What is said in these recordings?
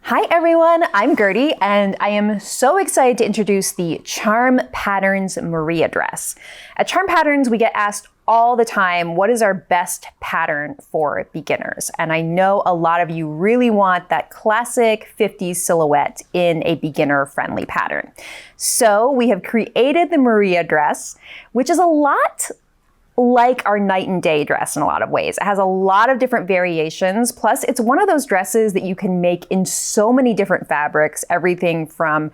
Hi everyone, I'm Gertie and I am so excited to introduce the Charm Patterns Maria dress. At Charm Patterns, we get asked all the time, what is our best pattern for beginners? And I know a lot of you really want that classic 50s silhouette in a beginner-friendly pattern. So we have created the Maria dress, which is a lot like our night and day dress in a lot of ways. It has a lot of different variations. Plus, it's one of those dresses that you can make in so many different fabrics, everything from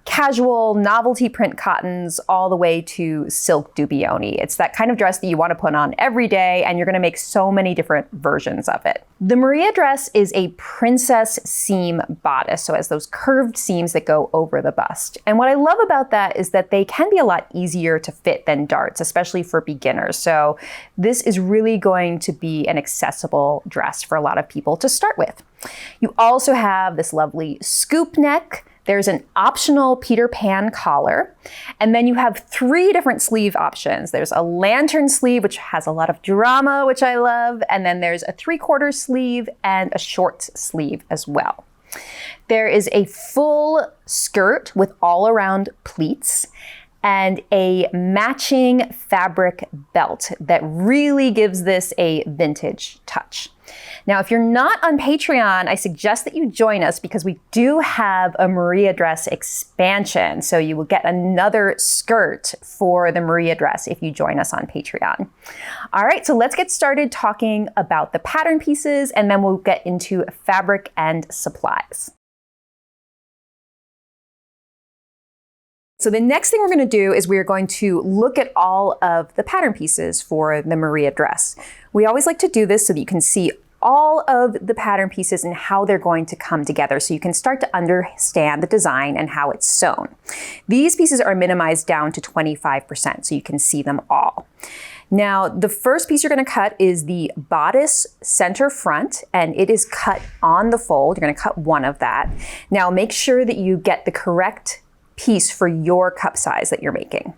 casual novelty print cottons all the way to silk dubioni. It's that kind of dress that you want to put on every day, and you're going to make so many different versions of it. The Maria dress is a princess seam bodice, so it has those curved seams that go over the bust. And what I love about that is that they can be a lot easier to fit than darts, especially for beginners. So this is really going to be an accessible dress for a lot of people to start with. You also have this lovely scoop neck. There's an optional Peter Pan collar, and then you have 3 different sleeve options. There's a lantern sleeve, which has a lot of drama, which I love, and then there's a 3/4 sleeve and a short sleeve as well. There is a full skirt with all around pleats and a matching fabric belt that really gives this a vintage touch. Now, if you're not on Patreon, I suggest that you join us because we do have a Maria dress expansion. So you will get another skirt for the Maria dress if you join us on Patreon. All right, so let's get started talking about the pattern pieces, and then we'll get into fabric and supplies. So the next thing we're going to do is we are going to look at all of the pattern pieces for the Maria dress. We always like to do this so that you can see all of the pattern pieces and how they're going to come together so you can start to understand the design and how it's sewn. These pieces are minimized down to 25% so you can see them all. Now, the first piece you're going to cut is the bodice center front, and it is cut on the fold. You're going to cut one of that. Now, make sure that you get the correct piece for your cup size that you're making.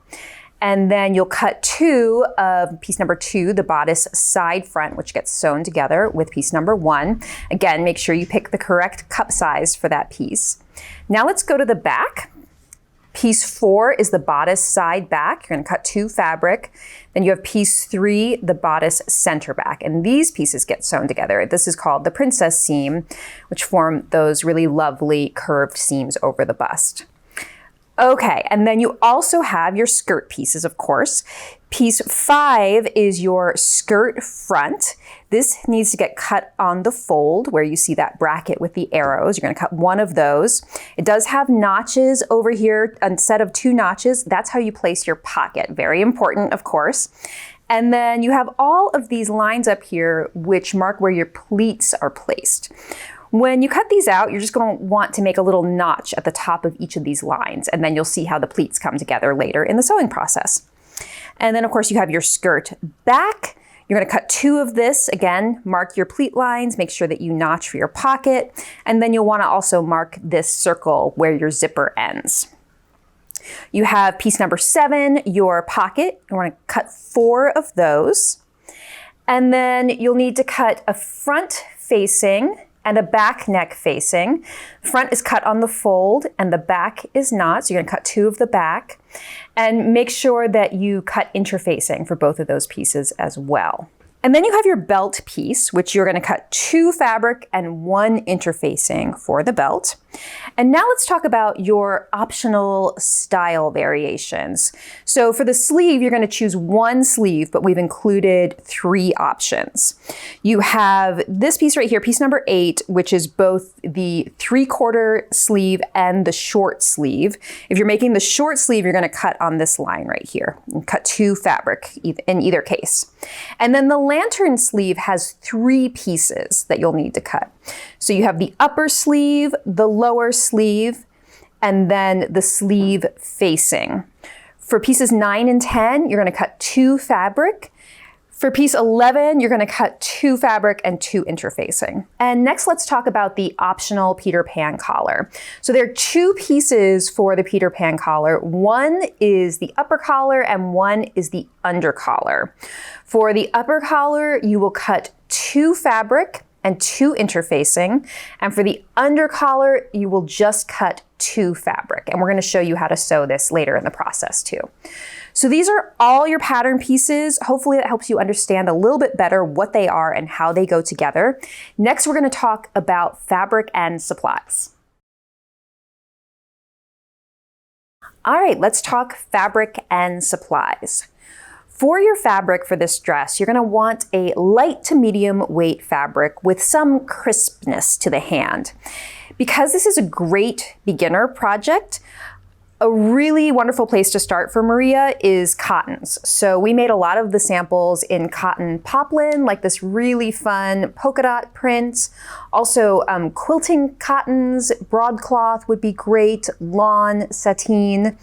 And then you'll cut 2 of piece number 2, the bodice side front, which gets sewn together with piece number 1. Again, make sure you pick the correct cup size for that piece. Now let's go to the back. Piece 4 is the bodice side back. You're going to cut 2 fabric. Then you have piece 3, the bodice center back. And these pieces get sewn together. This is called the princess seam, which form those really lovely curved seams over the bust. Okay, and then you also have your skirt pieces, of course. Piece 5 is your skirt front. This needs to get cut on the fold where you see that bracket with the arrows. You're going to cut one of those. It does have notches over here. Instead of 2 notches, that's how you place your pocket. Very important, of course. And then you have all of these lines up here which mark where your pleats are placed. When you cut these out, you're just going to want to make a little notch at the top of each of these lines, and then you'll see how the pleats come together later in the sewing process. And then, of course, you have your skirt back. You're going to cut 2 of this. Again, mark your pleat lines, make sure that you notch for your pocket, and then you'll want to also mark this circle where your zipper ends. You have piece number 7, your pocket. You want to cut 4 of those. And then you'll need to cut a front facing and a back neck facing. Front is cut on the fold and the back is not. So you're gonna cut 2 of the back, and make sure that you cut interfacing for both of those pieces as well. And then you have your belt piece, which you're gonna cut 2 fabric and 1 interfacing for the belt. And now let's talk about your optional style variations. So for the sleeve, you're gonna choose 1 sleeve, but we've included 3 options. You have this piece right here, piece number 8, which is both the 3/4 sleeve and the short sleeve. If you're making the short sleeve, you're gonna cut on this line right here and cut 2 fabric in either case. And then the lantern sleeve has 3 pieces that you'll need to cut. So you have the upper sleeve, the lower sleeve, and then the sleeve facing. For pieces 9 and 10, you're going to cut 2 fabric. For piece 11, you're going to cut 2 fabric and 2 interfacing. And next, let's talk about the optional Peter Pan collar. So there are 2 pieces for the Peter Pan collar. One is the upper collar and one is the under collar. For the upper collar, you will cut 2 fabric and 2 interfacing. And for the under collar, you will just cut 2 fabric. And we're going to show you how to sew this later in the process too. So these are all your pattern pieces. Hopefully that helps you understand a little bit better what they are and how they go together. Next, we're going to talk about fabric and supplies. All right, let's talk fabric and supplies. For your fabric for this dress, you're going to want a light to medium weight fabric with some crispness to the hand. Because this is a great beginner project, a really wonderful place to start for Maria is cottons. So we made a lot of the samples in cotton poplin, like this really fun polka dot print. Also quilting cottons, broadcloth would be great, lawn, sateen.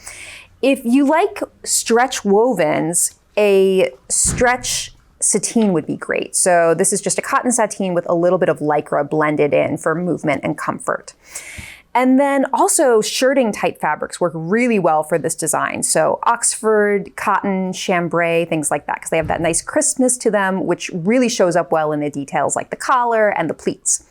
If you like stretch wovens, a stretch sateen would be great. So this is just a cotton sateen with a little bit of lycra blended in for movement and comfort. And then also shirting type fabrics work really well for this design. So Oxford, cotton, chambray, things like that, because they have that nice crispness to them, which really shows up well in the details like the collar and the pleats.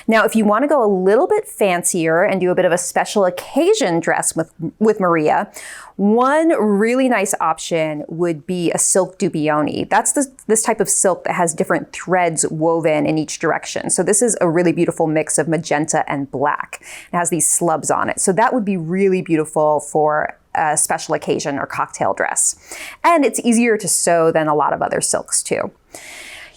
Now, if you want to go a little bit fancier and do a bit of a special occasion dress with Maria, one really nice option would be a silk dubioni. That's this type of silk that has different threads woven in each direction. So this is a really beautiful mix of magenta and black. It has these slubs on it. So that would be really beautiful for a special occasion or cocktail dress. And it's easier to sew than a lot of other silks too.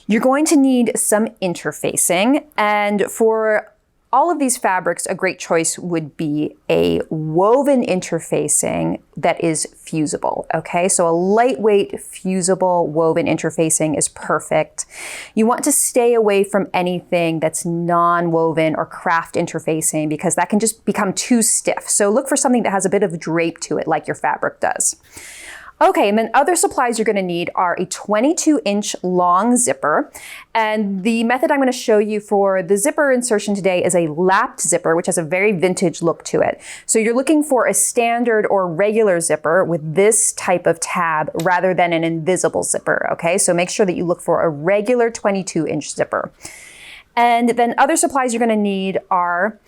You're going to need some interfacing, and for all of these fabrics, a great choice would be a woven interfacing that is fusible, okay? So a lightweight, fusible woven interfacing is perfect. You want to stay away from anything that's non-woven or craft interfacing because that can just become too stiff. So look for something that has a bit of drape to it like your fabric does. Okay, and then other supplies you're gonna need are a 22-inch long zipper. And the method I'm gonna show you for the zipper insertion today is a lapped zipper, which has a very vintage look to it. So you're looking for a standard or regular zipper with this type of tab rather than an invisible zipper, okay? So make sure that you look for a regular 22-inch zipper. And then other supplies you're gonna need are,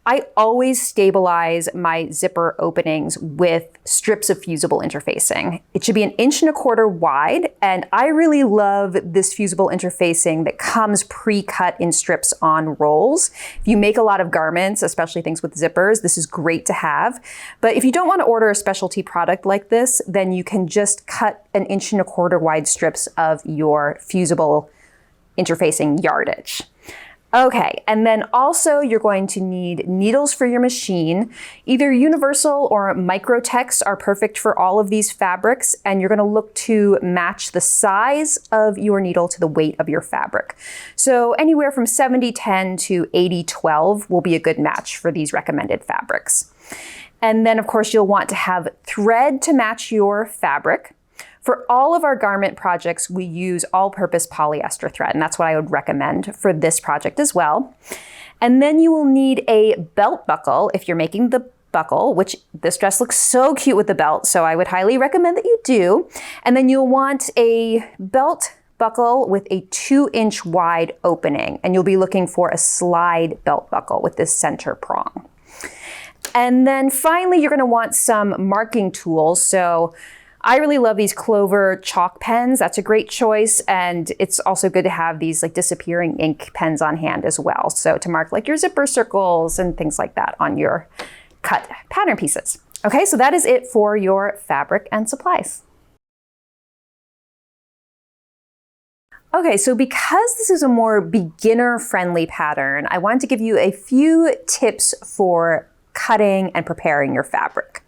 I always stabilize my zipper openings with strips of fusible interfacing. It should be 1.25 inches wide, and I really love this fusible interfacing that comes pre-cut in strips on rolls. If you make a lot of garments, especially things with zippers, this is great to have. But if you don't want to order a specialty product like this, then you can just cut 1.25 inches wide strips of your fusible interfacing yardage. Okay, and then also you're going to need needles for your machine. Either universal or microtex are perfect for all of these fabrics, and you're going to look to match the size of your needle to the weight of your fabric. So anywhere from 70-10 to 80-12 will be a good match for these recommended fabrics. And then of course you'll want to have thread to match your fabric. For all of our garment projects, we use all-purpose polyester thread, and that's what I would recommend for this project as well. And then you will need a belt buckle if you're making the buckle, which this dress looks so cute with the belt, so I would highly recommend that you do. And then you'll want a belt buckle with a 2-inch wide opening, and you'll be looking for a slide belt buckle with this center prong. And then finally, you're going to want some marking tools. So I really love these Clover chalk pens. That's a great choice. And it's also good to have these like disappearing ink pens on hand as well. So to mark like your zipper circles and things like that on your cut pattern pieces. Okay, so that is it for your fabric and supplies. Okay, so because this is a more beginner-friendly pattern, I wanted to give you a few tips for cutting and preparing your fabric.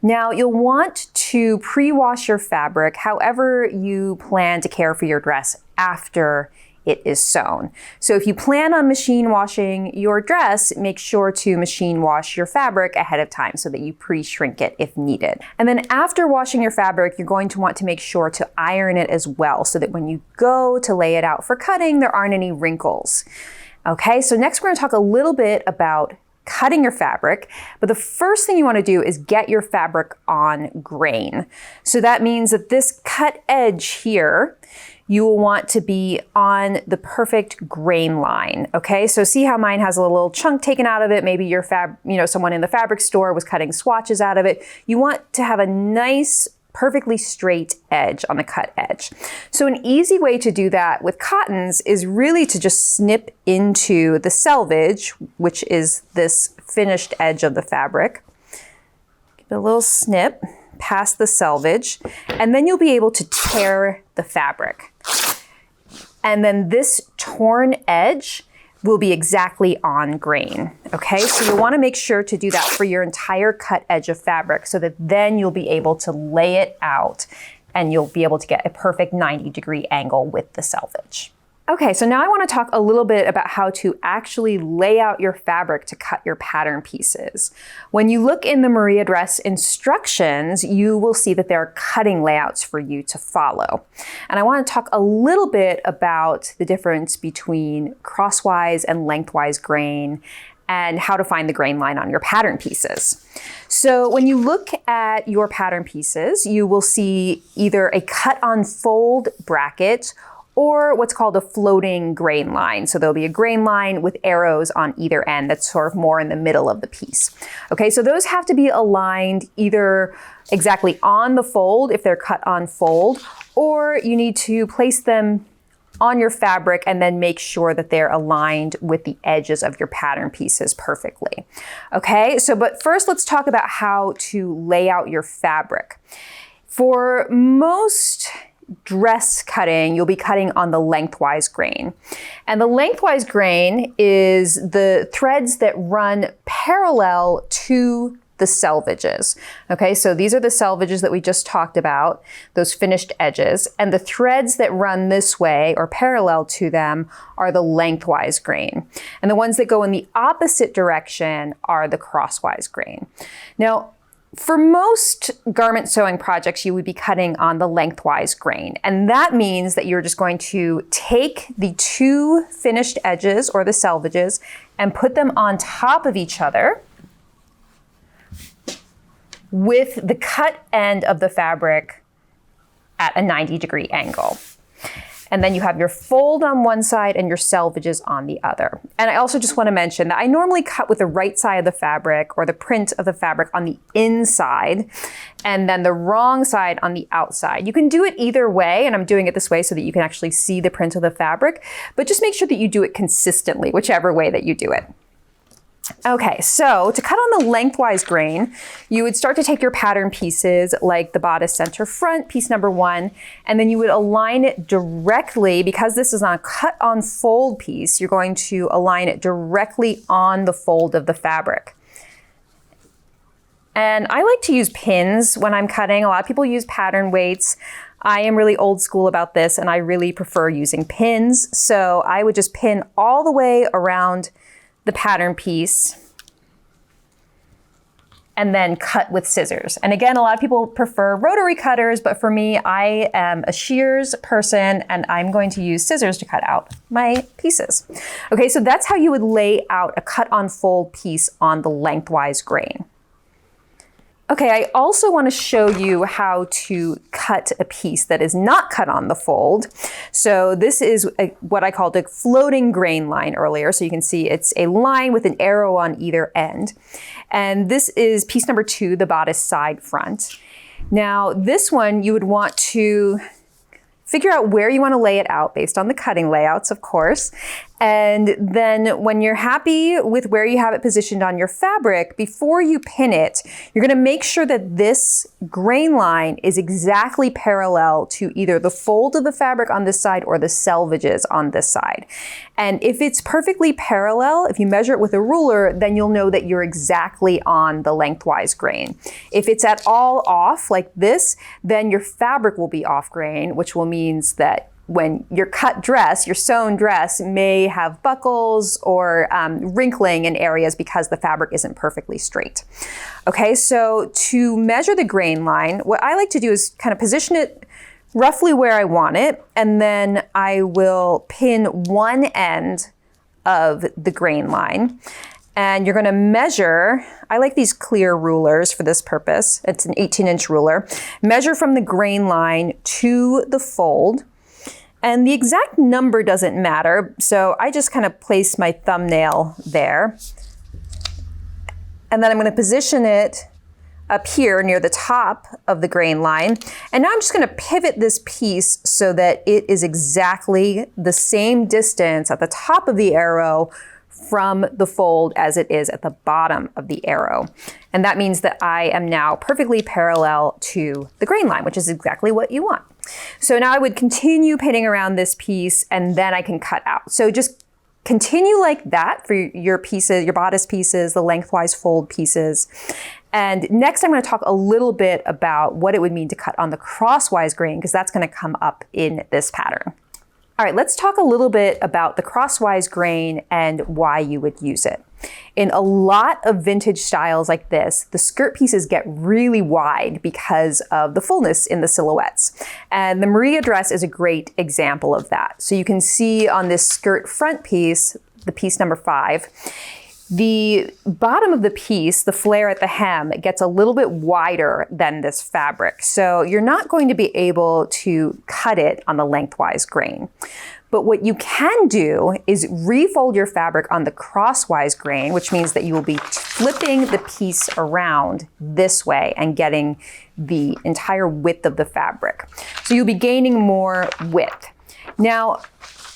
Now, you'll want to pre-wash your fabric however you plan to care for your dress after it is sewn. So if you plan on machine washing your dress, make sure to machine wash your fabric ahead of time so that you pre-shrink it if needed. And then after washing your fabric, you're going to want to make sure to iron it as well so that when you go to lay it out for cutting, there aren't any wrinkles. Okay, so next we're going to talk a little bit about cutting your fabric, but the first thing you want to do is get your fabric on grain. So that means that this cut edge here, you will want to be on the perfect grain line, okay? So see how mine has a little chunk taken out of it? Maybe your someone in the fabric store was cutting swatches out of it. You want to have a nice, perfectly straight edge on the cut edge. So an easy way to do that with cottons is really to just snip into the selvage, which is this finished edge of the fabric. Give it a little snip past the selvage, and then you'll be able to tear the fabric. And then this torn edge will be exactly on grain, okay? So you'll wanna make sure to do that for your entire cut edge of fabric so that then you'll be able to lay it out and you'll be able to get a perfect 90-degree angle with the selvage. Okay, so now I want to talk a little bit about how to actually lay out your fabric to cut your pattern pieces. When you look in the Maria dress instructions, you will see that there are cutting layouts for you to follow. And I want to talk a little bit about the difference between crosswise and lengthwise grain and how to find the grain line on your pattern pieces. So when you look at your pattern pieces, you will see either a cut on fold bracket or what's called a floating grain line. So there'll be a grain line with arrows on either end that's sort of more in the middle of the piece. Okay, so those have to be aligned either exactly on the fold if they're cut on fold, or you need to place them on your fabric and then make sure that they're aligned with the edges of your pattern pieces perfectly. Okay, but first let's talk about how to lay out your fabric. For most dress cutting, you'll be cutting on the lengthwise grain. And the lengthwise grain is the threads that run parallel to the selvages. Okay, so these are the selvages that we just talked about, those finished edges, and the threads that run this way or parallel to them are the lengthwise grain. And the ones that go in the opposite direction are the crosswise grain. Now, for most garment sewing projects, you would be cutting on the lengthwise grain. And that means that you're just going to take the two finished edges or the selvages and put them on top of each other with the cut end of the fabric at a 90-degree angle. And then you have your fold on one side and your selvages on the other. And I also just want to mention that I normally cut with the right side of the fabric or the print of the fabric on the inside and then the wrong side on the outside. You can do it either way, and I'm doing it this way so that you can actually see the print of the fabric, but just make sure that you do it consistently, whichever way that you do it. Okay, so to cut on the lengthwise grain, you would start to take your pattern pieces like the bodice center front, piece number 1, and then you would align it directly, because this is not a cut on fold piece, you're going to align it directly on the fold of the fabric. And I like to use pins when I'm cutting. A lot of people use pattern weights. I am really old school about this, and I really prefer using pins. So I would just pin all the way around the pattern piece and then cut with scissors. And again, a lot of people prefer rotary cutters, but for me, I am a shears person and I'm going to use scissors to cut out my pieces. Okay, so that's how you would lay out a cut on fold piece on the lengthwise grain. Okay, I also want to show you how to cut a piece that is not cut on the fold. So this is what I called a floating grain line earlier. So you can see it's a line with an arrow on either end. And this is piece number 2, the bodice side front. Now this one you would want to figure out where you want to lay it out based on the cutting layouts, of course. And then when you're happy with where you have it positioned on your fabric, before you pin it, you're going to make sure that this grain line is exactly parallel to either the fold of the fabric on this side or the selvages on this side. And if it's perfectly parallel, if you measure it with a ruler, then you'll know that you're exactly on the lengthwise grain. If it's at all off like this, then your fabric will be off grain, which will means that when your cut dress, your sewn dress may have buckles or wrinkling in areas because the fabric isn't perfectly straight. Okay, so to measure the grain line, what I like to do is kind of position it roughly where I want it, and then I will pin one end of the grain line. And you're gonna measure, I like these clear rulers for this purpose. It's an 18-inch ruler. Measure from the grain line to the fold. And the exact number doesn't matter, so I just kind of place my thumbnail there. And then I'm going to position it up here near the top of the grain line. And now I'm just going to pivot this piece so that it is exactly the same distance at the top of the arrow from the fold as it is at the bottom of the arrow. And that means that I am now perfectly parallel to the grain line, which is exactly what you want. So now I would continue pinning around this piece and then I can cut out. So just continue like that for your pieces, your bodice pieces, the lengthwise fold pieces. And next I'm going to talk a little bit about what it would mean to cut on the crosswise grain, because that's going to come up in this pattern. All right, let's talk a little bit about the crosswise grain and why you would use it. In a lot of vintage styles like this, the skirt pieces get really wide because of the fullness in the silhouettes. And the Maria dress is a great example of that. So you can see on this skirt front piece, the piece number 5, the bottom of the piece, the flare at the hem, gets a little bit wider than this fabric. So you're not going to be able to cut it on the lengthwise grain. But what you can do is refold your fabric on the crosswise grain, which means that you will be flipping the piece around this way and getting the entire width of the fabric. So you'll be gaining more width. Now,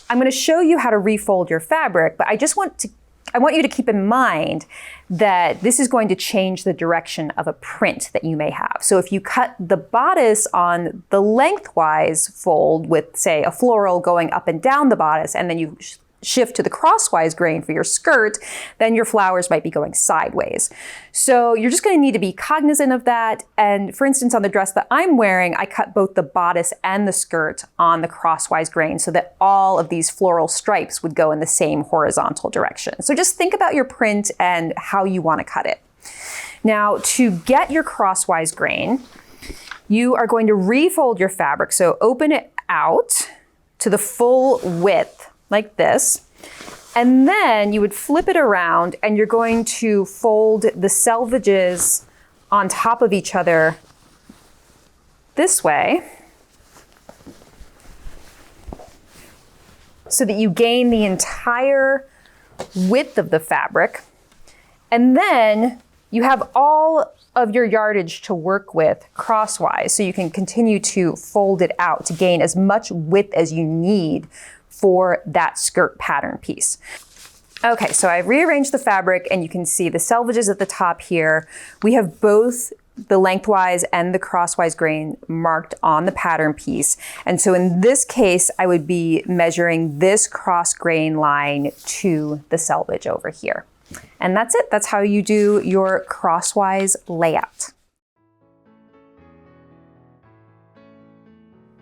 I'm going to show you how to refold your fabric, but I want you to keep in mind that this is going to change the direction of a print that you may have. So if you cut the bodice on the lengthwise fold with, say, a floral going up and down the bodice, and then you shift to the crosswise grain for your skirt, then your flowers might be going sideways. So you're just going to need to be cognizant of that. And for instance, on the dress that I'm wearing, I cut both the bodice and the skirt on the crosswise grain so that all of these floral stripes would go in the same horizontal direction. So just think about your print and how you want to cut it. Now, to get your crosswise grain, you are going to refold your fabric. So open it out to the full width like this, and then you would flip it around and you're going to fold the selvages on top of each other this way so that you gain the entire width of the fabric. And then you have all of your yardage to work with crosswise, so you can continue to fold it out to gain as much width as you need for that skirt pattern piece. Okay, so I've rearranged the fabric and you can see the selvages at the top here. We have both the lengthwise and the crosswise grain marked on the pattern piece. And so in this case, I would be measuring this cross grain line to the selvage over here. And that's it. That's how you do your crosswise layout.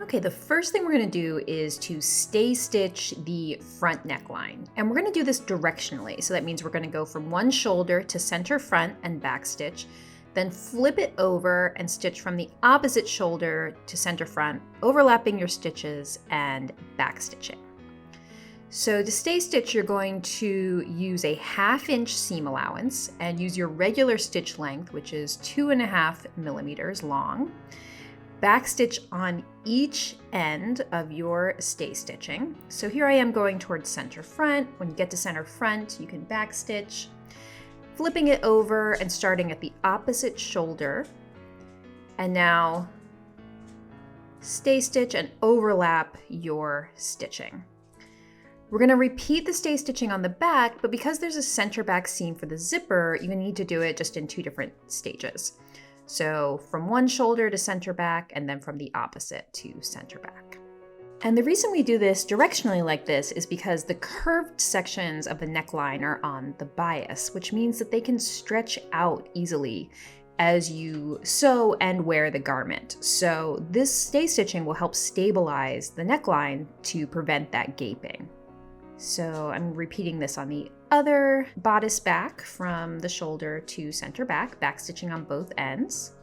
Okay, the first thing we're going to do is to stay stitch the front neckline. And we're going to do this directionally. So that means we're going to go from one shoulder to center front and back stitch, then flip it over and stitch from the opposite shoulder to center front, overlapping your stitches and back stitching. So to stay stitch, you're going to use a 1/2 inch seam allowance and use your regular stitch length, which is 2.5 millimeters long. Backstitch on each end of your stay stitching. So here I am going towards center front. When you get to center front, you can backstitch, flipping it over and starting at the opposite shoulder. And now stay stitch and overlap your stitching. We're going to repeat the stay stitching on the back, but because there's a center back seam for the zipper, you need to do it just in 2 different stages. So from one shoulder to center back, and then from the opposite to center back. And the reason we do this directionally like this is because the curved sections of the neckline are on the bias, which means that they can stretch out easily as you sew and wear the garment. So this stay stitching will help stabilize the neckline to prevent that gaping. So I'm repeating this on the other bodice back from the shoulder to center back, back stitching on both ends.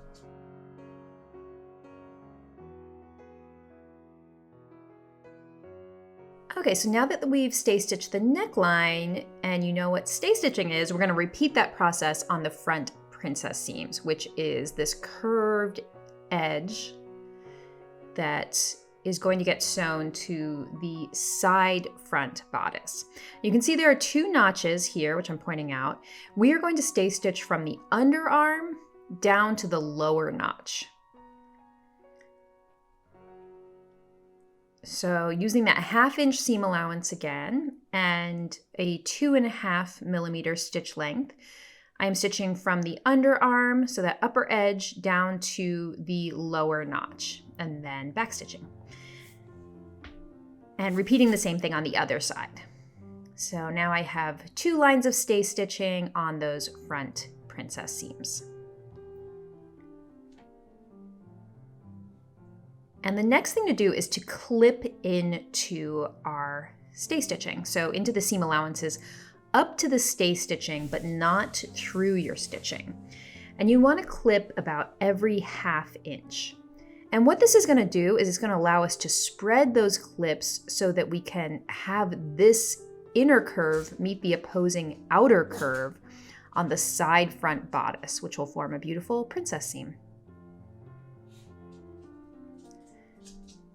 Okay, so now that we've stay stitched the neckline and you know what stay stitching is, we're going to repeat that process on the front princess seams, which is this curved edge that is going to get sewn to the side front bodice. You can see there are 2 notches here, which I'm pointing out. We are going to stay stitch from the underarm down to the lower notch. So using that 1/2 inch seam allowance again and a 2.5 millimeter stitch length, I am stitching from the underarm, so that upper edge, down to the lower notch, and then back stitching. And repeating the same thing on the other side. So now I have 2 lines of stay stitching on those front princess seams. And the next thing to do is to clip into our stay stitching. So into the seam allowances, up to the stay stitching, but not through your stitching. And you want to clip about every 1/2 inch. And what this is going to do is it's going to allow us to spread those clips so that we can have this inner curve meet the opposing outer curve on the side front bodice, which will form a beautiful princess seam.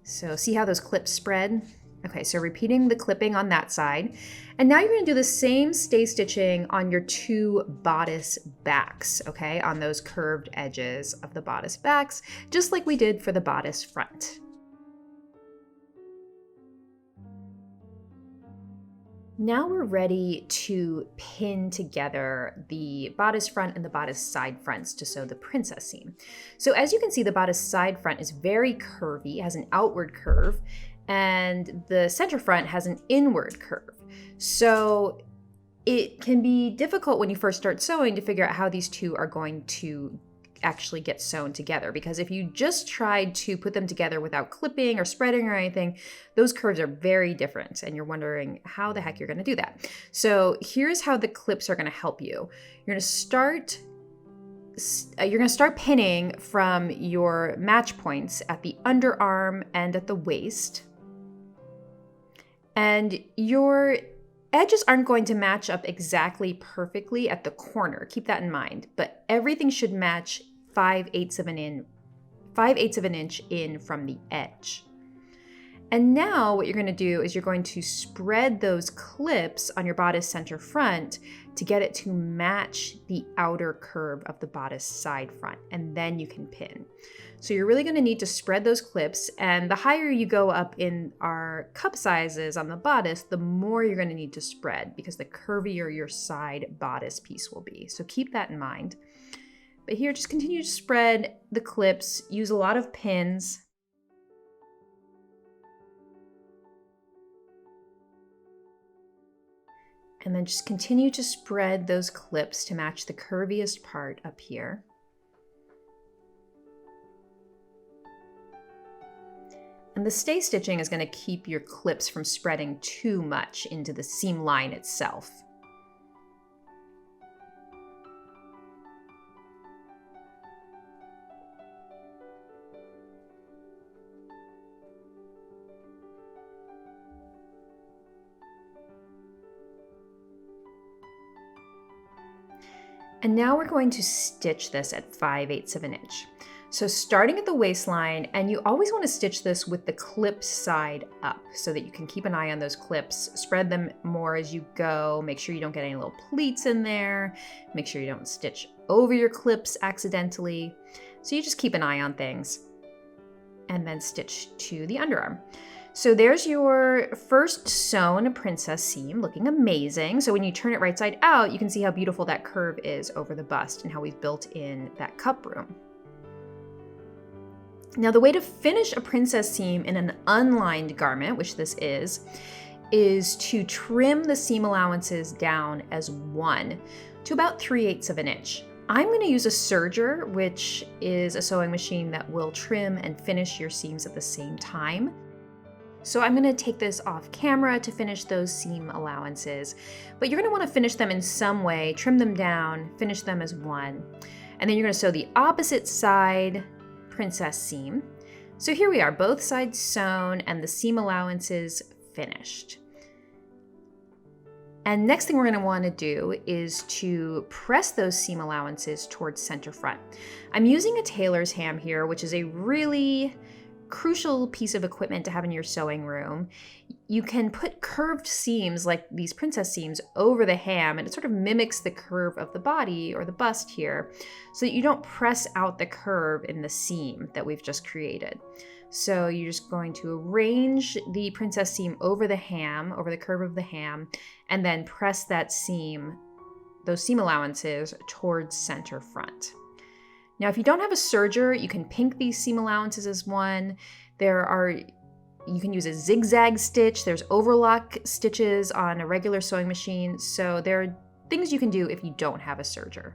So see how those clips spread? Okay, so repeating the clipping on that side. And now you're going to do the same stay stitching on your 2 bodice backs, okay, on those curved edges of the bodice backs, just like we did for the bodice front. Now we're ready to pin together the bodice front and the bodice side fronts to sew the princess seam. So as you can see, the bodice side front is very curvy, has an outward curve, and the center front has an inward curve. So it can be difficult when you first start sewing to figure out how these 2 are going to actually get sewn together, because if you just tried to put them together without clipping or spreading or anything, those curves are very different and you're wondering how the heck you're going to do that. So here's how the clips are going to help you. You're going to start pinning from your match points at the underarm and at the waist, and your edges aren't going to match up exactly perfectly at the corner. Keep that in mind, but everything should match 5/8 of an inch in from the edge. And now what you're going to do is you're going to spread those clips on your bodice center front to get it to match the outer curve of the bodice side front, and then you can pin. So you're really going to need to spread those clips, and the higher you go up in our cup sizes on the bodice, the more you're going to need to spread, because the curvier your side bodice piece will be. So keep that in mind. But here, just continue to spread the clips, use a lot of pins. And then just continue to spread those clips to match the curviest part up here. And the stay stitching is going to keep your clips from spreading too much into the seam line itself. And now we're going to stitch this at 5/8 of an inch. So starting at the waistline, and you always want to stitch this with the clip side up so that you can keep an eye on those clips, spread them more as you go, make sure you don't get any little pleats in there, make sure you don't stitch over your clips accidentally. So you just keep an eye on things, and then stitch to the underarm. So there's your first sewn princess seam, looking amazing. So when you turn it right side out, you can see how beautiful that curve is over the bust and how we've built in that cup room. Now the way to finish a princess seam in an unlined garment, which this is to trim the seam allowances down as 1 to about 3/8 of an inch. I'm going to use a serger, which is a sewing machine that will trim and finish your seams at the same time. So I'm going to take this off camera to finish those seam allowances, but you're going to want to finish them in some way, trim them down, finish them as 1. And then you're going to sew the opposite side princess seam. So here we are, both sides sewn and the seam allowances finished. And next thing we're going to want to do is to press those seam allowances towards center front. I'm using a tailor's ham here, which is a really crucial piece of equipment to have in your sewing room. You can put curved seams like these princess seams over the ham, and it sort of mimics the curve of the body or the bust here, so that you don't press out the curve in the seam that we've just created. So you're just going to arrange the princess seam over the ham, over the curve of the ham, and then press that seam, those seam allowances, towards center front. Now, if you don't have a serger, you can pink these seam allowances as one. You can use a zigzag stitch. There's overlock stitches on a regular sewing machine. So there are things you can do if you don't have a serger.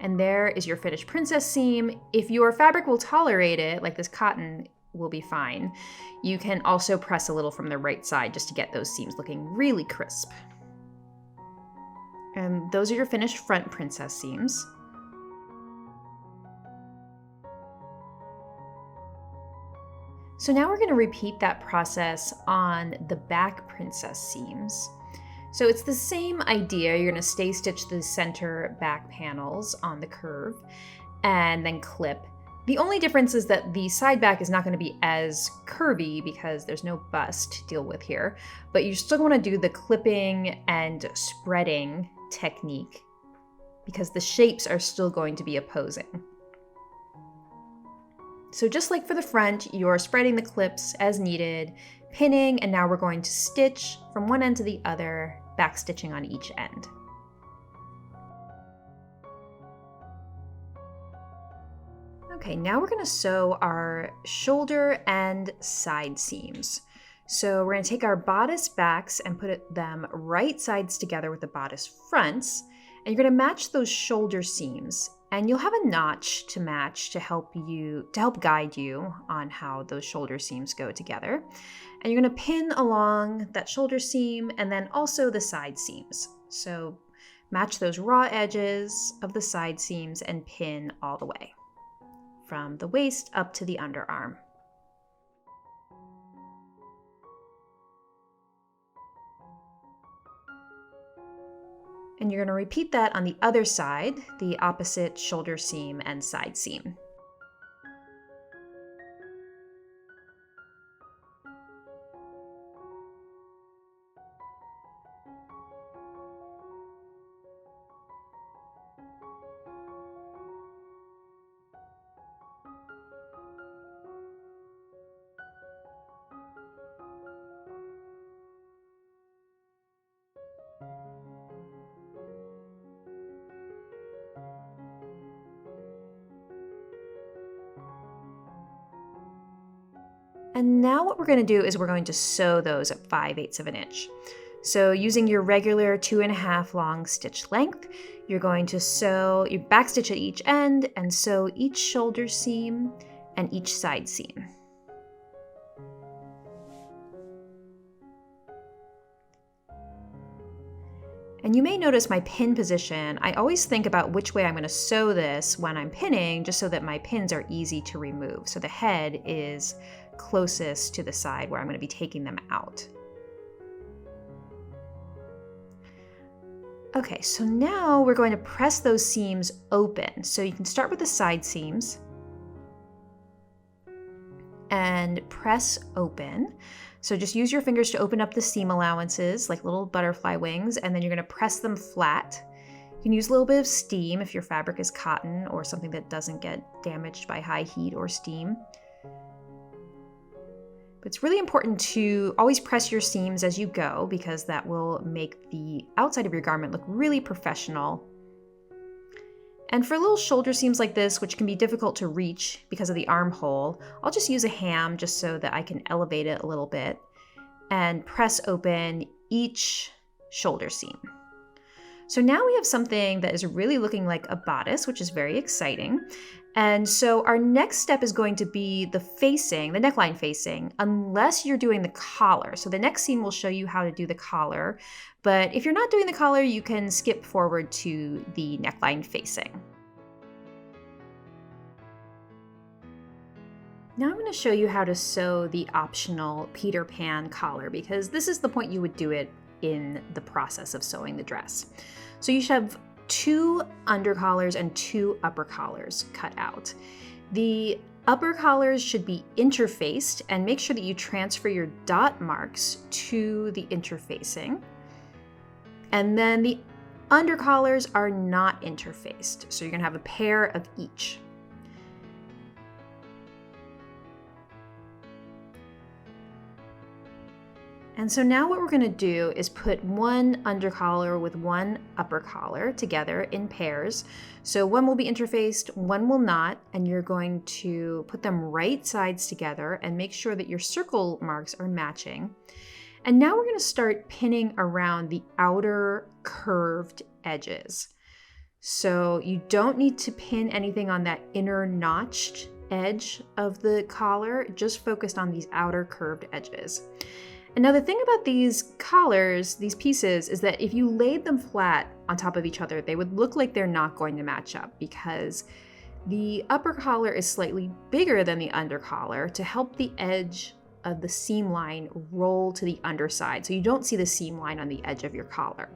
And there is your finished princess seam. If your fabric will tolerate it, like this cotton will be fine, you can also press a little from the right side just to get those seams looking really crisp. And those are your finished front princess seams. So now we're going to repeat that process on the back princess seams. So it's the same idea. You're going to stay stitch the center back panels on the curve and then clip. The only difference is that the side back is not going to be as curvy because there's no bust to deal with here, but you still want to do the clipping and spreading technique because the shapes are still going to be opposing. So just like for the front, you're spreading the clips as needed, pinning, and now we're going to stitch from one end to the other, back stitching on each end. Okay, now we're going to sew our shoulder and side seams. So we're going to take our bodice backs and put them right sides together with the bodice fronts, and you're going to match those shoulder seams. And you'll have a notch to match to help guide you on how those shoulder seams go together. And you're going to pin along that shoulder seam and then also the side seams. So match those raw edges of the side seams and pin all the way from the waist up to the underarm. And you're going to repeat that on the other side, the opposite shoulder seam and side seam. And now what we're going to do is we're going to sew those at 5/8 of an inch. So using your regular 2.5 long stitch length, you're going to sew, you back stitch at each end and sew each shoulder seam and each side seam. And you may notice my pin position. I always think about which way I'm going to sew this when I'm pinning, just so that my pins are easy to remove. So the head is closest to the side where I'm going to be taking them out. Okay, so now we're going to press those seams open. So you can start with the side seams and press open. So just use your fingers to open up the seam allowances like little butterfly wings, and then you're going to press them flat. You can use a little bit of steam if your fabric is cotton or something that doesn't get damaged by high heat or steam. But it's really important to always press your seams as you go because that will make the outside of your garment look really professional. And for little shoulder seams like this, which can be difficult to reach because of the armhole, I'll just use a ham just so that I can elevate it a little bit and press open each shoulder seam. So now we have something that is really looking like a bodice, which is very exciting. And so our next step is going to be the facing, the neckline facing, unless you're doing the collar. So the next scene will show you how to do the collar, but if you're not doing the collar, you can skip forward to the neckline facing. Now I'm going to show you how to sew the optional Peter Pan collar, because this is the point you would do it in the process of sewing the dress. So you should have 2 under collars and 2 upper collars cut out. The upper collars should be interfaced, and make sure that you transfer your dot marks to the interfacing. And then the under collars are not interfaced, so you're gonna have a pair of each. And so now what we're going to do is put one under collar with one upper collar together in pairs. So one will be interfaced, one will not, and you're going to put them right sides together and make sure that your circle marks are matching. And now we're going to start pinning around the outer curved edges. So you don't need to pin anything on that inner notched edge of the collar, just focused on these outer curved edges. And now the thing about these collars, these pieces, is that if you laid them flat on top of each other, they would look like they're not going to match up, because the upper collar is slightly bigger than the under collar to help the edge of the seam line roll to the underside, so you don't see the seam line on the edge of your collar.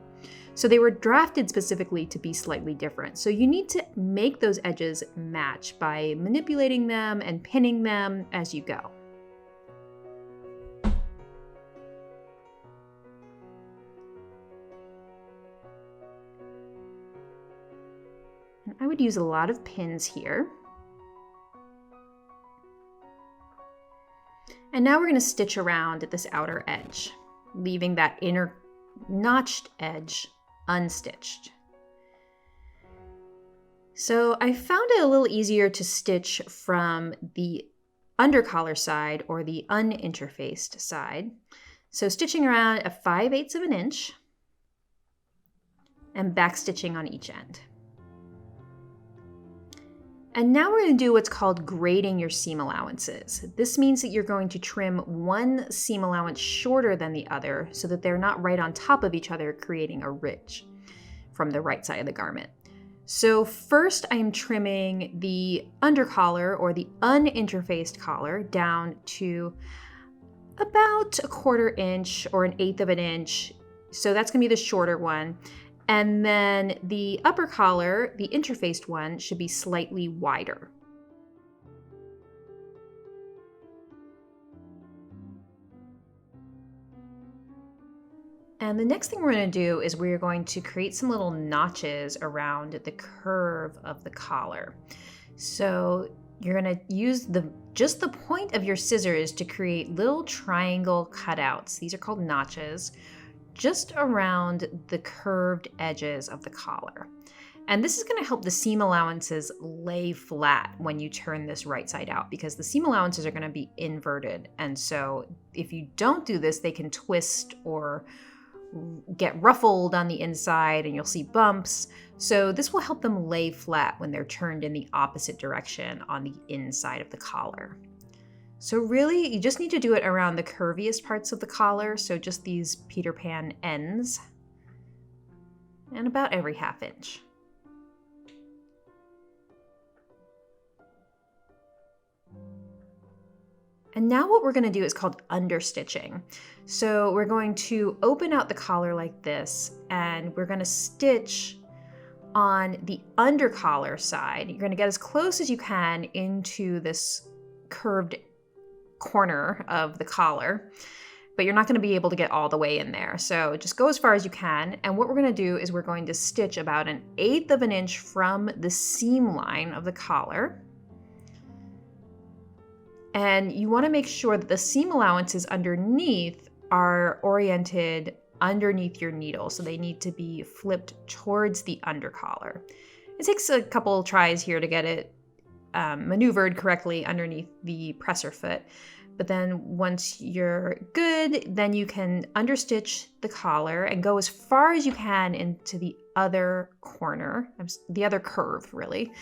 So they were drafted specifically to be slightly different. So you need to make those edges match by manipulating them and pinning them as you go. I would use a lot of pins here. And now we're going to stitch around at this outer edge, leaving that inner notched edge unstitched. So I found it a little easier to stitch from the under collar side or the uninterfaced side. So stitching around a 5/8 of an inch and back stitching on each end. And now we're going to do what's called grading your seam allowances. This means that you're going to trim one seam allowance shorter than the other so that they're not right on top of each other, creating a ridge from the right side of the garment. So first I'm trimming the under collar or the uninterfaced collar down to about 1/4 inch or 1/8 of an inch. So that's going to be the shorter one. And then the upper collar, the interfaced one, should be slightly wider. And the next thing we're going to do is we're going to create some little notches around the curve of the collar. So you're going to use just the point of your scissors to create little triangle cutouts. These are called notches, just around the curved edges of the collar. And this is going to help the seam allowances lay flat when you turn this right side out, because the seam allowances are going to be inverted. And so if you don't do this, they can twist or get ruffled on the inside and you'll see bumps. So this will help them lay flat when they're turned in the opposite direction on the inside of the collar. So really, you just need to do it around the curviest parts of the collar, so just these Peter Pan ends, and about every 1/2 inch. And now what we're going to do is called understitching. So we're going to open out the collar like this, and we're going to stitch on the under collar side. You're going to get as close as you can into this curved corner of the collar, but you're not going to be able to get all the way in there. So just go as far as you can. And what we're going to do is we're going to stitch about 1/8 of an inch from the seam line of the collar. And you want to make sure that the seam allowances underneath are oriented underneath your needle. So they need to be flipped towards the under collar. It takes a couple tries here to get it maneuvered correctly underneath the presser foot. But then once you're good, then you can understitch the collar and go as far as you can into the other corner, the other curve really.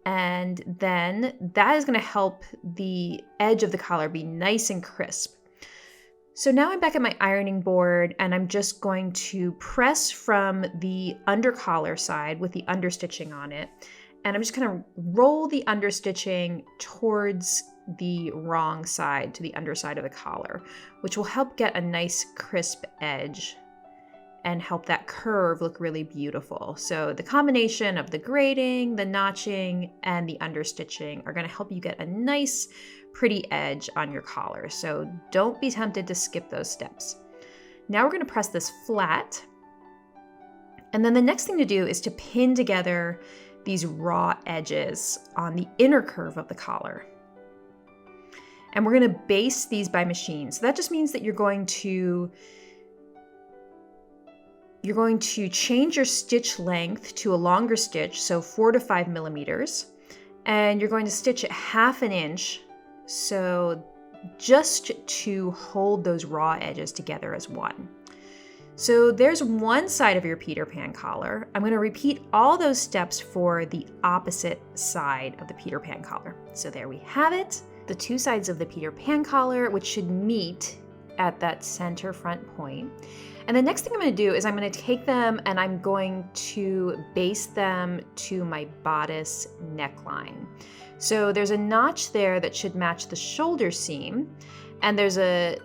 And then that is going to help the edge of the collar be nice and crisp. So now I'm back at my ironing board, and I'm just going to press from the under collar side with the understitching on it. And I'm just going to roll the understitching towards the wrong side, to the underside of the collar, which will help get a nice crisp edge. and help that curve look really beautiful. So the combination of the grading, the notching, and the understitching are going to help you get a nice, pretty edge on your collar. So don't be tempted to skip those steps. Now we're going to press this flat. And then the next thing to do is to pin together these raw edges on the inner curve of the collar. And we're going to base these by machine. So that just means that you're going to change your stitch length to a longer stitch, so 4 to 5 millimeters, and you're going to stitch it 1/2 inch, so just to hold those raw edges together as one. So there's one side of your Peter Pan collar. I'm going to repeat all those steps for the opposite side of the Peter Pan collar. So there we have it, the two sides of the Peter Pan collar, which should meet at that center front point. And the next thing I'm going to do is I'm going to take them and I'm going to base them to my bodice neckline. So there's a notch there that should match the shoulder seam, and there's a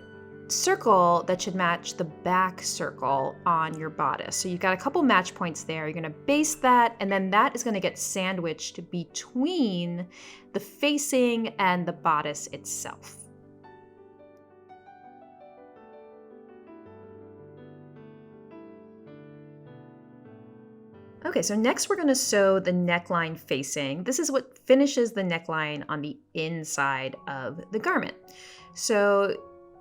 circle that should match the back circle on your bodice. So you've got a couple match points there. You're going to base that, and then that is going to get sandwiched between the facing and the bodice itself. Okay, so next we're going to sew the neckline facing. This is what finishes the neckline on the inside of the garment. So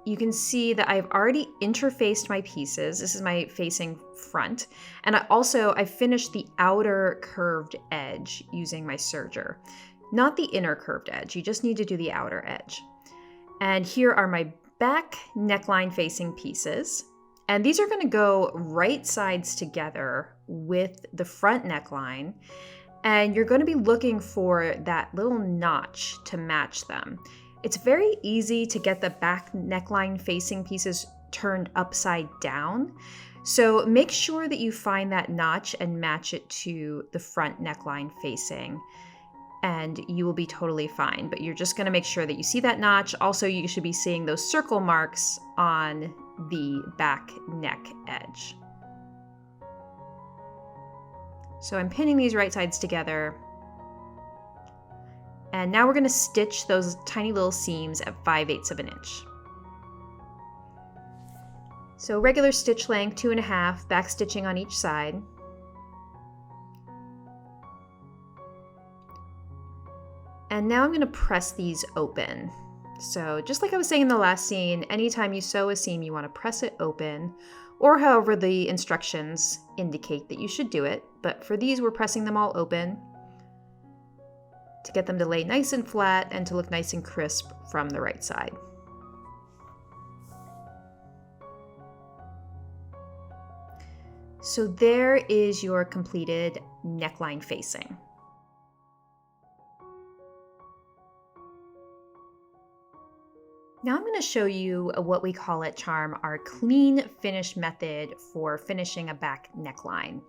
you can see that I've already interfaced my pieces. This is my facing front. And I finished the outer curved edge using my serger. Not the inner curved edge, you just need to do the outer edge. And here are my back neckline facing pieces. And these are going to go right sides together with the front neckline. And you're going to be looking for that little notch to match them. It's very easy to get the back neckline facing pieces turned upside down. So make sure that you find that notch and match it to the front neckline facing, and you will be totally fine. But you're just going to make sure that you see that notch. Also, you should be seeing those circle marks on the back neck edge. So I'm pinning these right sides together. And now we're going to stitch those tiny little seams at 5/8 of an inch. So regular stitch length, 2.5, back stitching on each side. And now I'm going to press these open. So just like I was saying in the last scene, anytime you sew a seam, you want to press it open, or however the instructions indicate that you should do it. But for these, we're pressing them all open to get them to lay nice and flat and to look nice and crisp from the right side. So there is your completed neckline facing. Now I'm going to show you what we call at Charm our clean finish method for finishing a back neckline.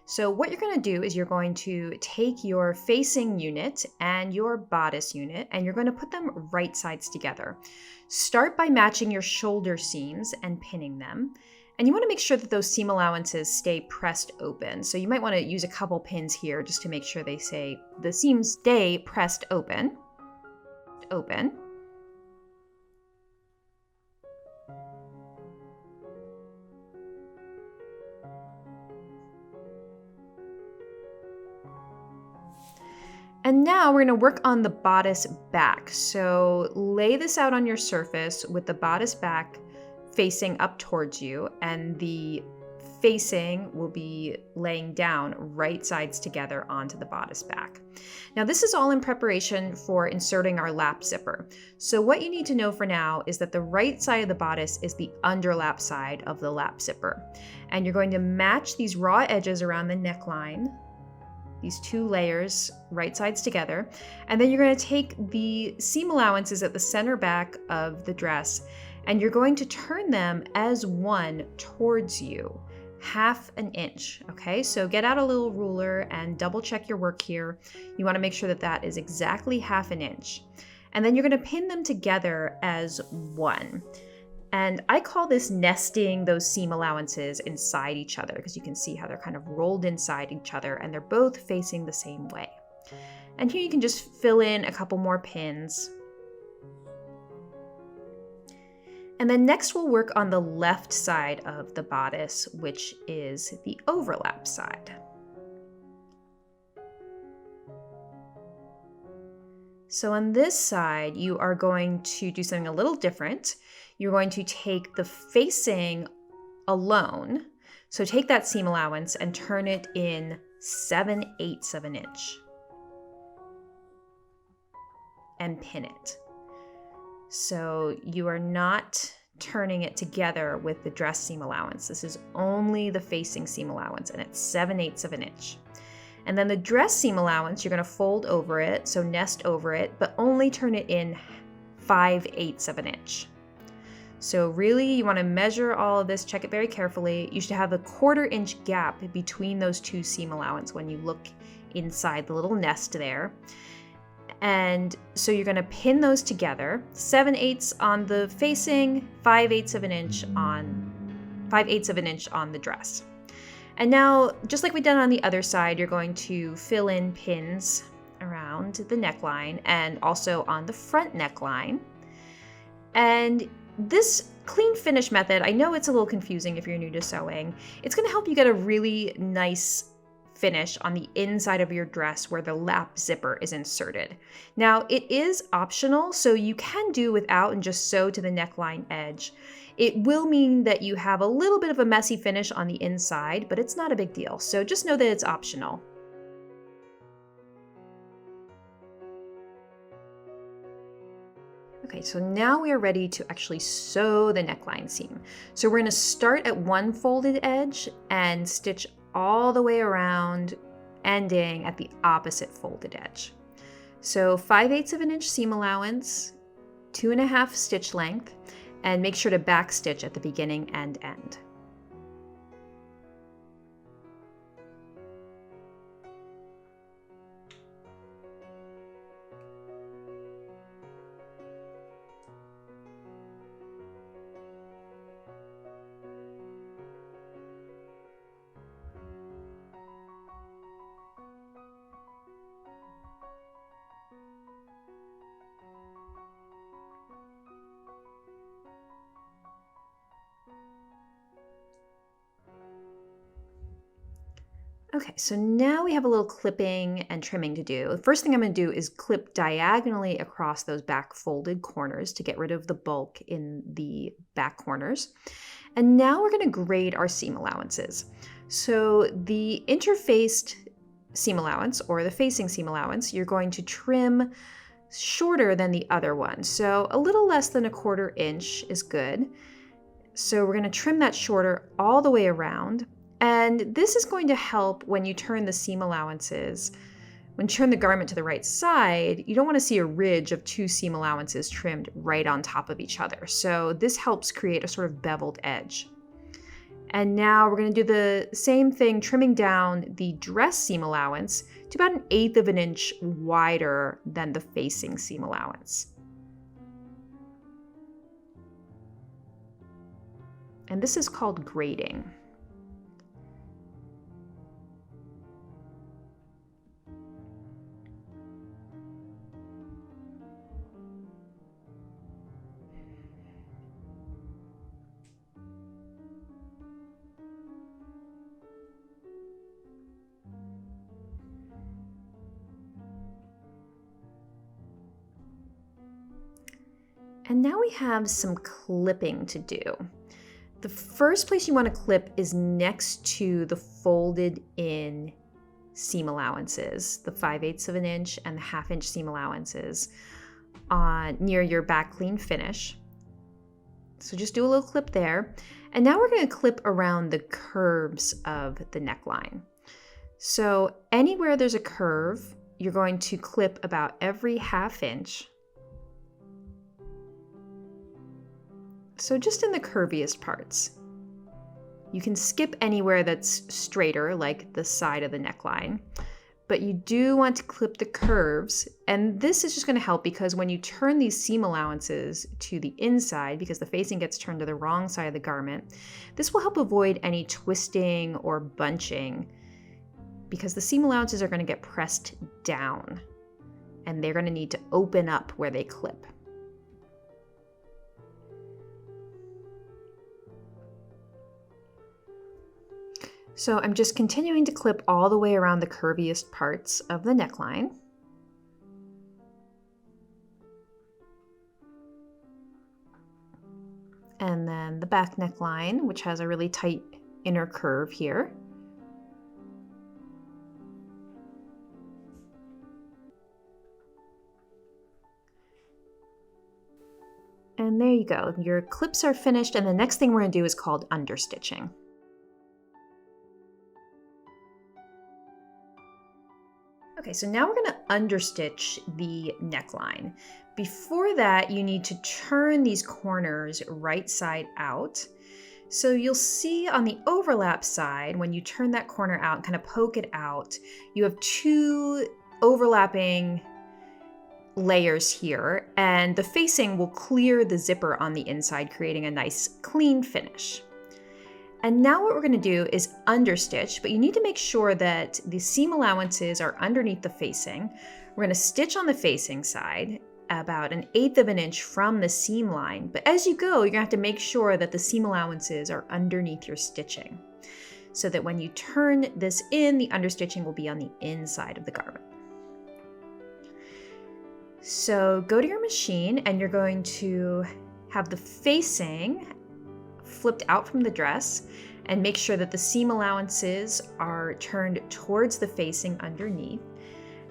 So what you're going to do is you're going to take your facing unit and your bodice unit and you're going to put them right sides together. Start by matching your shoulder seams and pinning them. And you want to make sure that those seam allowances stay pressed open. So you might want to use a couple pins here just to make sure the seams stay pressed open. And now we're going to work on the bodice back. So lay this out on your surface with the bodice back facing up towards you, and the facing will be laying down right sides together onto the bodice back. Now this is all in preparation for inserting our lap zipper. So what you need to know for now is that the right side of the bodice is the underlap side of the lap zipper. And you're going to match these raw edges around the neckline, these two layers right sides together, and then you're going to take the seam allowances at the center back of the dress and you're going to turn them as one towards you, 1/2 inch. Okay, so get out a little ruler and double check your work here. You want to make sure that that is exactly 1/2 inch, and then you're going to pin them together as one. And I call this nesting those seam allowances inside each other, because you can see how they're kind of rolled inside each other and they're both facing the same way. And here you can just fill in a couple more pins. And then next we'll work on the left side of the bodice, which is the overlap side. So on this side, you are going to do something a little different. You're going to take the facing alone. So take that seam allowance and turn it in 7/8 of an inch. And pin it. So you are not turning it together with the dress seam allowance. This is only the facing seam allowance, and it's 7/8 of an inch. And then the dress seam allowance, you're going to fold over it, so nest over it, but only turn it in 5/8 of an inch. So really, you want to measure all of this, check it very carefully. You should have a 1/4 inch gap between those two seam allowance when you look inside the little nest there. And so you're going to pin those together, 7/8 on the facing, 5/8 of an inch on the dress. And now, just like we did on the other side, you're going to fill in pins around the neckline and also on the front neckline. And this clean finish method, I know it's a little confusing if you're new to sewing. It's going to help you get a really nice finish on the inside of your dress where the lap zipper is inserted. Now, it is optional, so you can do without and just sew to the neckline edge. It will mean that you have a little bit of a messy finish on the inside, but it's not a big deal, so just know that it's optional. Okay, so now we are ready to actually sew the neckline seam. So we're going to start at one folded edge and stitch all the way around, ending at the opposite folded edge. So 5/8 of an inch seam allowance, 2.5 stitch length, and make sure to back stitch at the beginning and end. Okay, so now we have a little clipping and trimming to do. The first thing I'm going to do is clip diagonally across those back folded corners to get rid of the bulk in the back corners. And now we're going to grade our seam allowances. So the interfaced seam allowance, or the facing seam allowance, you're going to trim shorter than the other one. So a little less than 1/4 inch is good. So we're going to trim that shorter all the way around. And this is going to help when you turn the seam allowances. When you turn the garment to the right side, you don't want to see a ridge of two seam allowances trimmed right on top of each other. So this helps create a sort of beveled edge. And now we're going to do the same thing, trimming down the dress seam allowance to about 1/8 of an inch wider than the facing seam allowance. And this is called grading. And now we have some clipping to do. The first place you want to clip is next to the folded in seam allowances, the 5/8 of an inch and the 1/2 inch seam allowances near your back clean finish. So just do a little clip there. And now we're going to clip around the curves of the neckline. So anywhere there's a curve, you're going to clip about every 1/2 inch. So just in the curviest parts. You can skip anywhere that's straighter, like the side of the neckline, but you do want to clip the curves. And this is just going to help because when you turn these seam allowances to the inside, because the facing gets turned to the wrong side of the garment, this will help avoid any twisting or bunching because the seam allowances are going to get pressed down and they're going to need to open up where they clip. So I'm just continuing to clip all the way around the curviest parts of the neckline. And then the back neckline, which has a really tight inner curve here. And there you go. Your clips are finished, and the next thing we're going to do is called understitching. Okay, so now we're going to understitch the neckline. Before that, you need to turn these corners right side out. So you'll see on the overlap side, when you turn that corner out and kind of poke it out, you have two overlapping layers here, and the facing will clear the zipper on the inside, creating a nice clean finish. And now what we're going to do is understitch, but you need to make sure that the seam allowances are underneath the facing. We're going to stitch on the facing side about 1/8 of an inch from the seam line, but as you go, you're going to have to make sure that the seam allowances are underneath your stitching, so that when you turn this in, the understitching will be on the inside of the garment. So go to your machine and you're going to have the facing flipped out from the dress and make sure that the seam allowances are turned towards the facing underneath.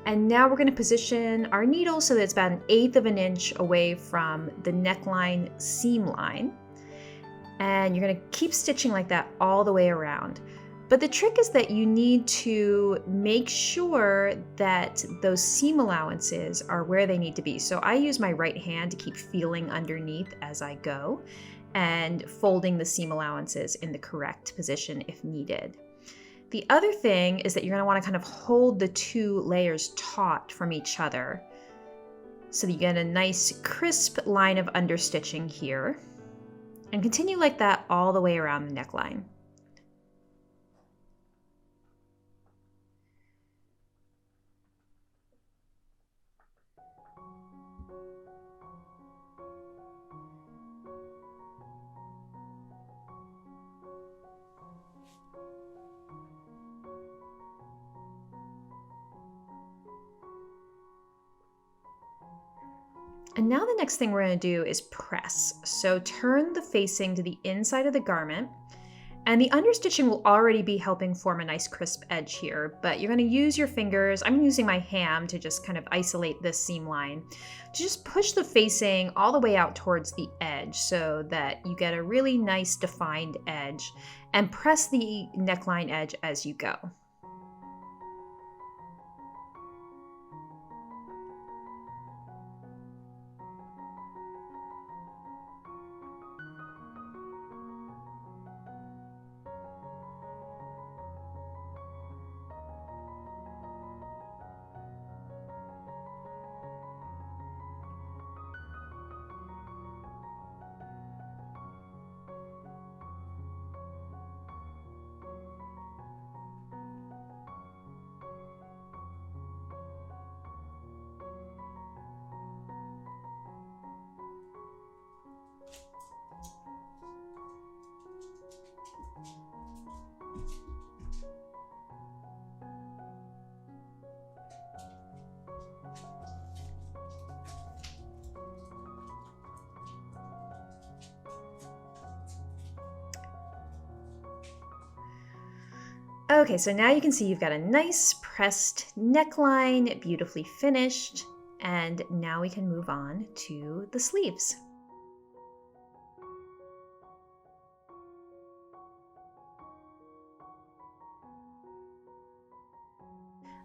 And now we're going to position our needle so that it's about 1/8 of an inch away from the neckline seam line. And you're going to keep stitching like that all the way around. But the trick is that you need to make sure that those seam allowances are where they need to be. So I use my right hand to keep feeling underneath as I go and folding the seam allowances in the correct position if needed. The other thing is that you're going to want to kind of hold the two layers taut from each other so that you get a nice crisp line of understitching here, and continue like that all the way around the neckline. And now the next thing we're going to do is press. So turn the facing to the inside of the garment, and the understitching will already be helping form a nice crisp edge here, but you're going to use your fingers. I'm using my hand to just kind of isolate this seam line. Just push the facing all the way out towards the edge so that you get a really nice defined edge, and press the neckline edge as you go. Okay, so now you can see you've got a nice pressed neckline, beautifully finished, and now we can move on to the sleeves.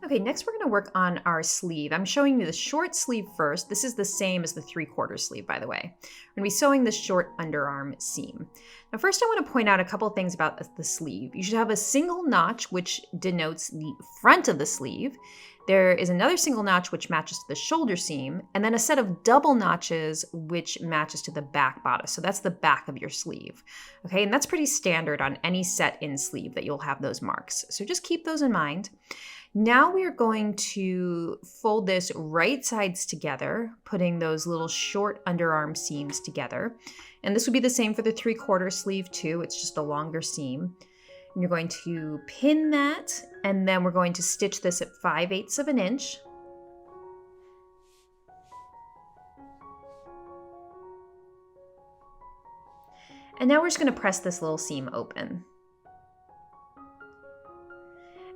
Okay, next we're gonna work on our sleeve. I'm showing you the short sleeve first. This is the same as the 3/4 sleeve, by the way. We're gonna be sewing the short underarm seam. Now first I wanna point out a couple things about the sleeve. You should have a single notch which denotes the front of the sleeve. There is another single notch which matches to the shoulder seam, and then a set of double notches which matches to the back bodice. So that's the back of your sleeve. Okay, and that's pretty standard on any set in sleeve that you'll have those marks. So just keep those in mind. Now we are going to fold this right sides together, putting those little short underarm seams together. And this would be the same for the 3/4 sleeve too, it's just a longer seam. And you're going to pin that, and then we're going to stitch this at 5/8 of an inch. And now we're just going to press this little seam open.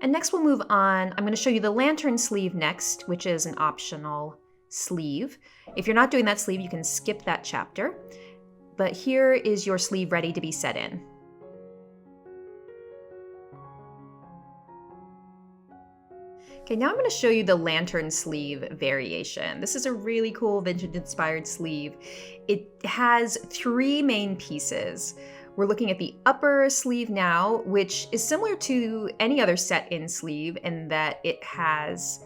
And next we'll move on. I'm going to show you the lantern sleeve next, which is an optional sleeve. If you're not doing that sleeve, you can skip that chapter. But here is your sleeve ready to be set in. Okay, now I'm going to show you the lantern sleeve variation. This is a really cool vintage-inspired sleeve. It has 3 main pieces. We're looking at the upper sleeve now, which is similar to any other set-in sleeve in that it has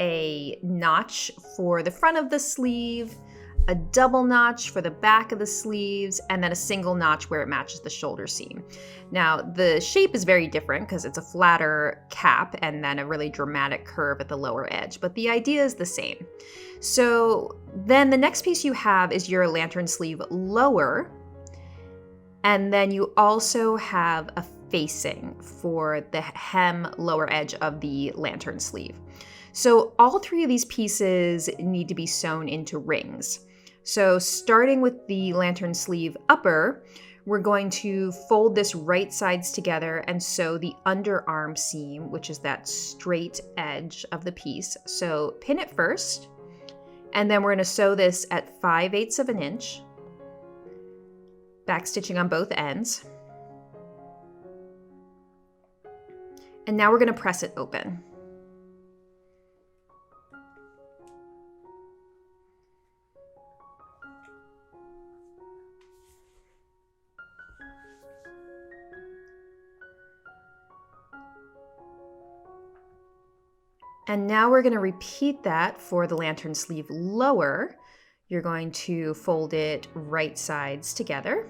a notch for the front of the sleeve, a double notch for the back of the sleeves, and then a single notch where it matches the shoulder seam. Now, the shape is very different because it's a flatter cap and then a really dramatic curve at the lower edge, but the idea is the same. So then the next piece you have is your lantern sleeve lower, and then you also have a facing for the hem lower edge of the lantern sleeve. So all 3 of these pieces need to be sewn into rings. So starting with the lantern sleeve upper, we're going to fold this right sides together and sew the underarm seam, which is that straight edge of the piece. So pin it first, and then we're going to sew this at 5/8 of an inch, back stitching on both ends. And now we're going to press it open. And now we're going to repeat that for the lantern sleeve lower. You're going to fold it right sides together.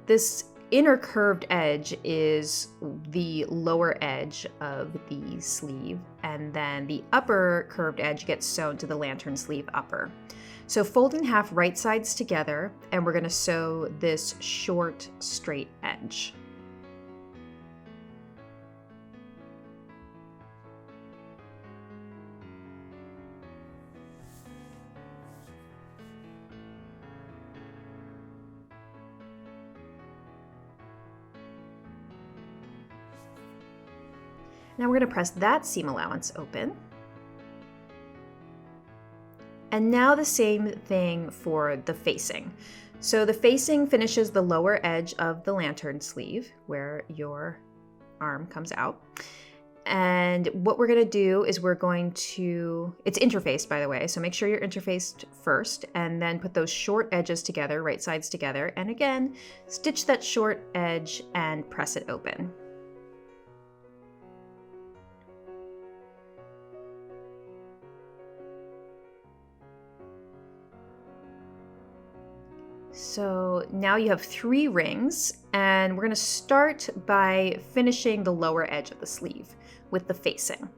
This inner curved edge is the lower edge of the sleeve, and then the upper curved edge gets sewn to the lantern sleeve upper. So fold in half right sides together, and we're going to sew this short straight edge. Now we're going to press that seam allowance open. And now the same thing for the facing. So the facing finishes the lower edge of the lantern sleeve where your arm comes out. And what we're going to do is we're going to, it's interfaced by the way, so make sure you're interfaced first, and then put those short edges together, right sides together, and again, stitch that short edge and press it open. So now you have 3 rings, and we're going to start by finishing the lower edge of the sleeve with the facing.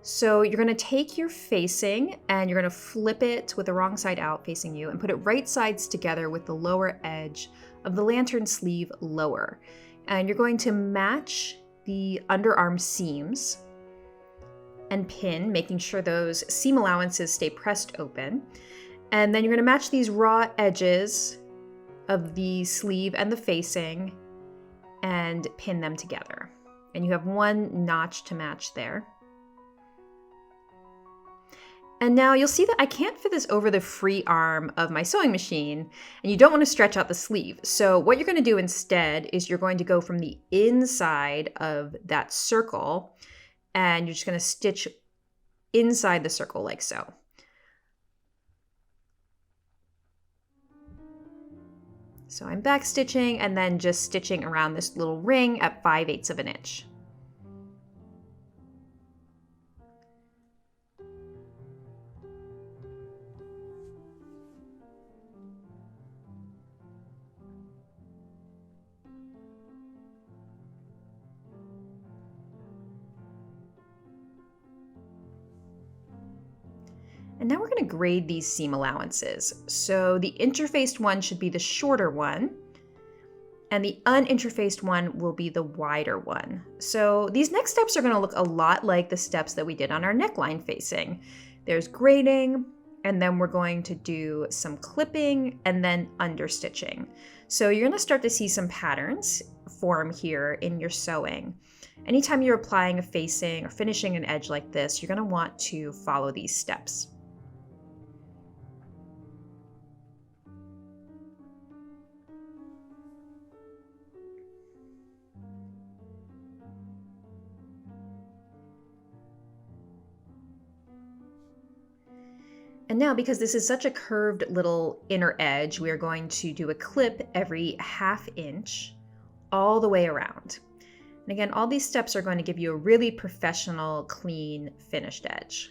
So you're going to take your facing and you're going to flip it with the wrong side out facing you and put it right sides together with the lower edge of the lantern sleeve lower. And you're going to match the underarm seams and pin, making sure those seam allowances stay pressed open. And then you're going to match these raw edges of the sleeve and the facing and pin them together. And you have 1 notch to match there. And now you'll see that I can't fit this over the free arm of my sewing machine, and you don't want to stretch out the sleeve. So what you're going to do instead is you're going to go from the inside of that circle and you're just going to stitch inside the circle like so. So I'm back stitching and then just stitching around this little ring at 5/8 of an inch. And now we're going to grade these seam allowances. So the interfaced one should be the shorter one, and the uninterfaced one will be the wider one. So these next steps are going to look a lot like the steps that we did on our neckline facing. There's grading, and then we're going to do some clipping and then understitching. So you're going to start to see some patterns form here in your sewing. Anytime you're applying a facing or finishing an edge like this, you're going to want to follow these steps. And now, because this is such a curved little inner edge, we are going to do a clip every 1/2 inch all the way around. And again, all these steps are going to give you a really professional, clean, finished edge.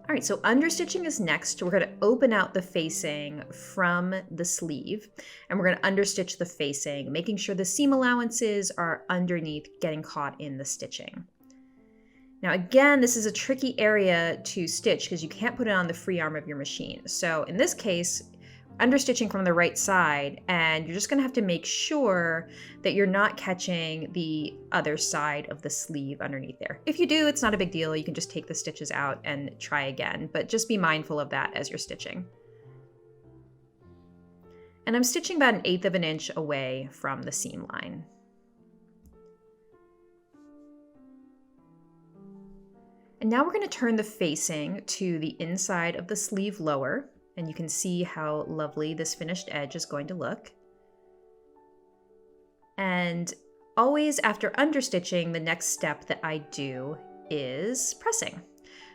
All right, so understitching is next. We're going to open out the facing from the sleeve, and we're going to understitch the facing, making sure the seam allowances are underneath, getting caught in the stitching. Now again, this is a tricky area to stitch because you can't put it on the free arm of your machine. So in this case, understitching from the right side, and you're just going to have to make sure that you're not catching the other side of the sleeve underneath there. If you do, it's not a big deal. You can just take the stitches out and try again, but just be mindful of that as you're stitching. And I'm stitching about 1/8 of an inch away from the seam line. And now we're going to turn the facing to the inside of the sleeve lower, and you can see how lovely this finished edge is going to look. And always after understitching, the next step that I do is pressing.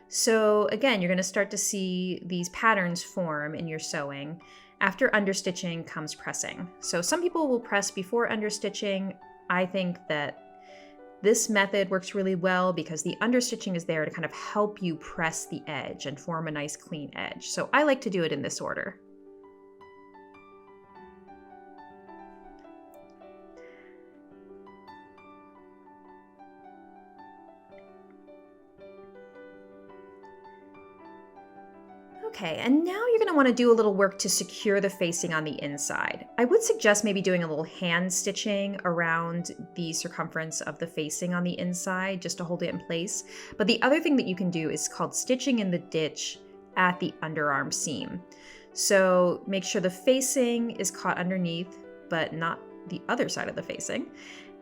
So again, you're going to start to see these patterns form in your sewing. After understitching comes pressing. So some people will press before understitching. I think that this method works really well because the understitching is there to kind of help you press the edge and form a nice clean edge. So I like to do it in this order. Okay, and now you're going to want to do a little work to secure the facing on the inside. I would suggest maybe doing a little hand stitching around the circumference of the facing on the inside just to hold it in place. But the other thing that you can do is called stitching in the ditch at the underarm seam. So make sure the facing is caught underneath, but not the other side of the facing.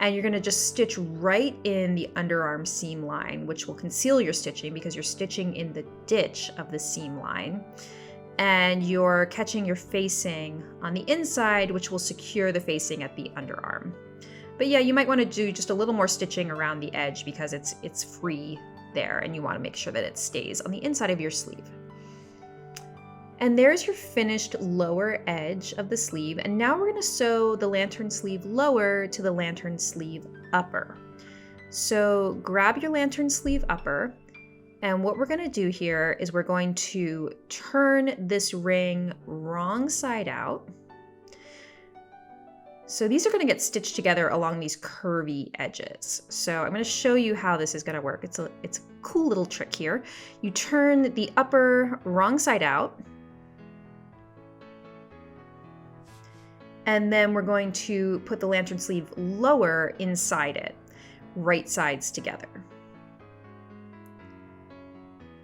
And you're going to just stitch right in the underarm seam line, which will conceal your stitching because you're stitching in the ditch of the seam line. And you're catching your facing on the inside, which will secure the facing at the underarm. But yeah, you might want to do just a little more stitching around the edge because it's free there, and you want to make sure that it stays on the inside of your sleeve. And there's your finished lower edge of the sleeve. And now we're going to sew the lantern sleeve lower to the lantern sleeve upper. So grab your lantern sleeve upper. And what we're going to do here is we're going to turn this ring wrong side out. So these are going to get stitched together along these curvy edges. So I'm going to show you how this is going to work. It's a cool little trick here. You turn the upper wrong side out. And then we're going to put the lantern sleeve lower inside it, right sides together.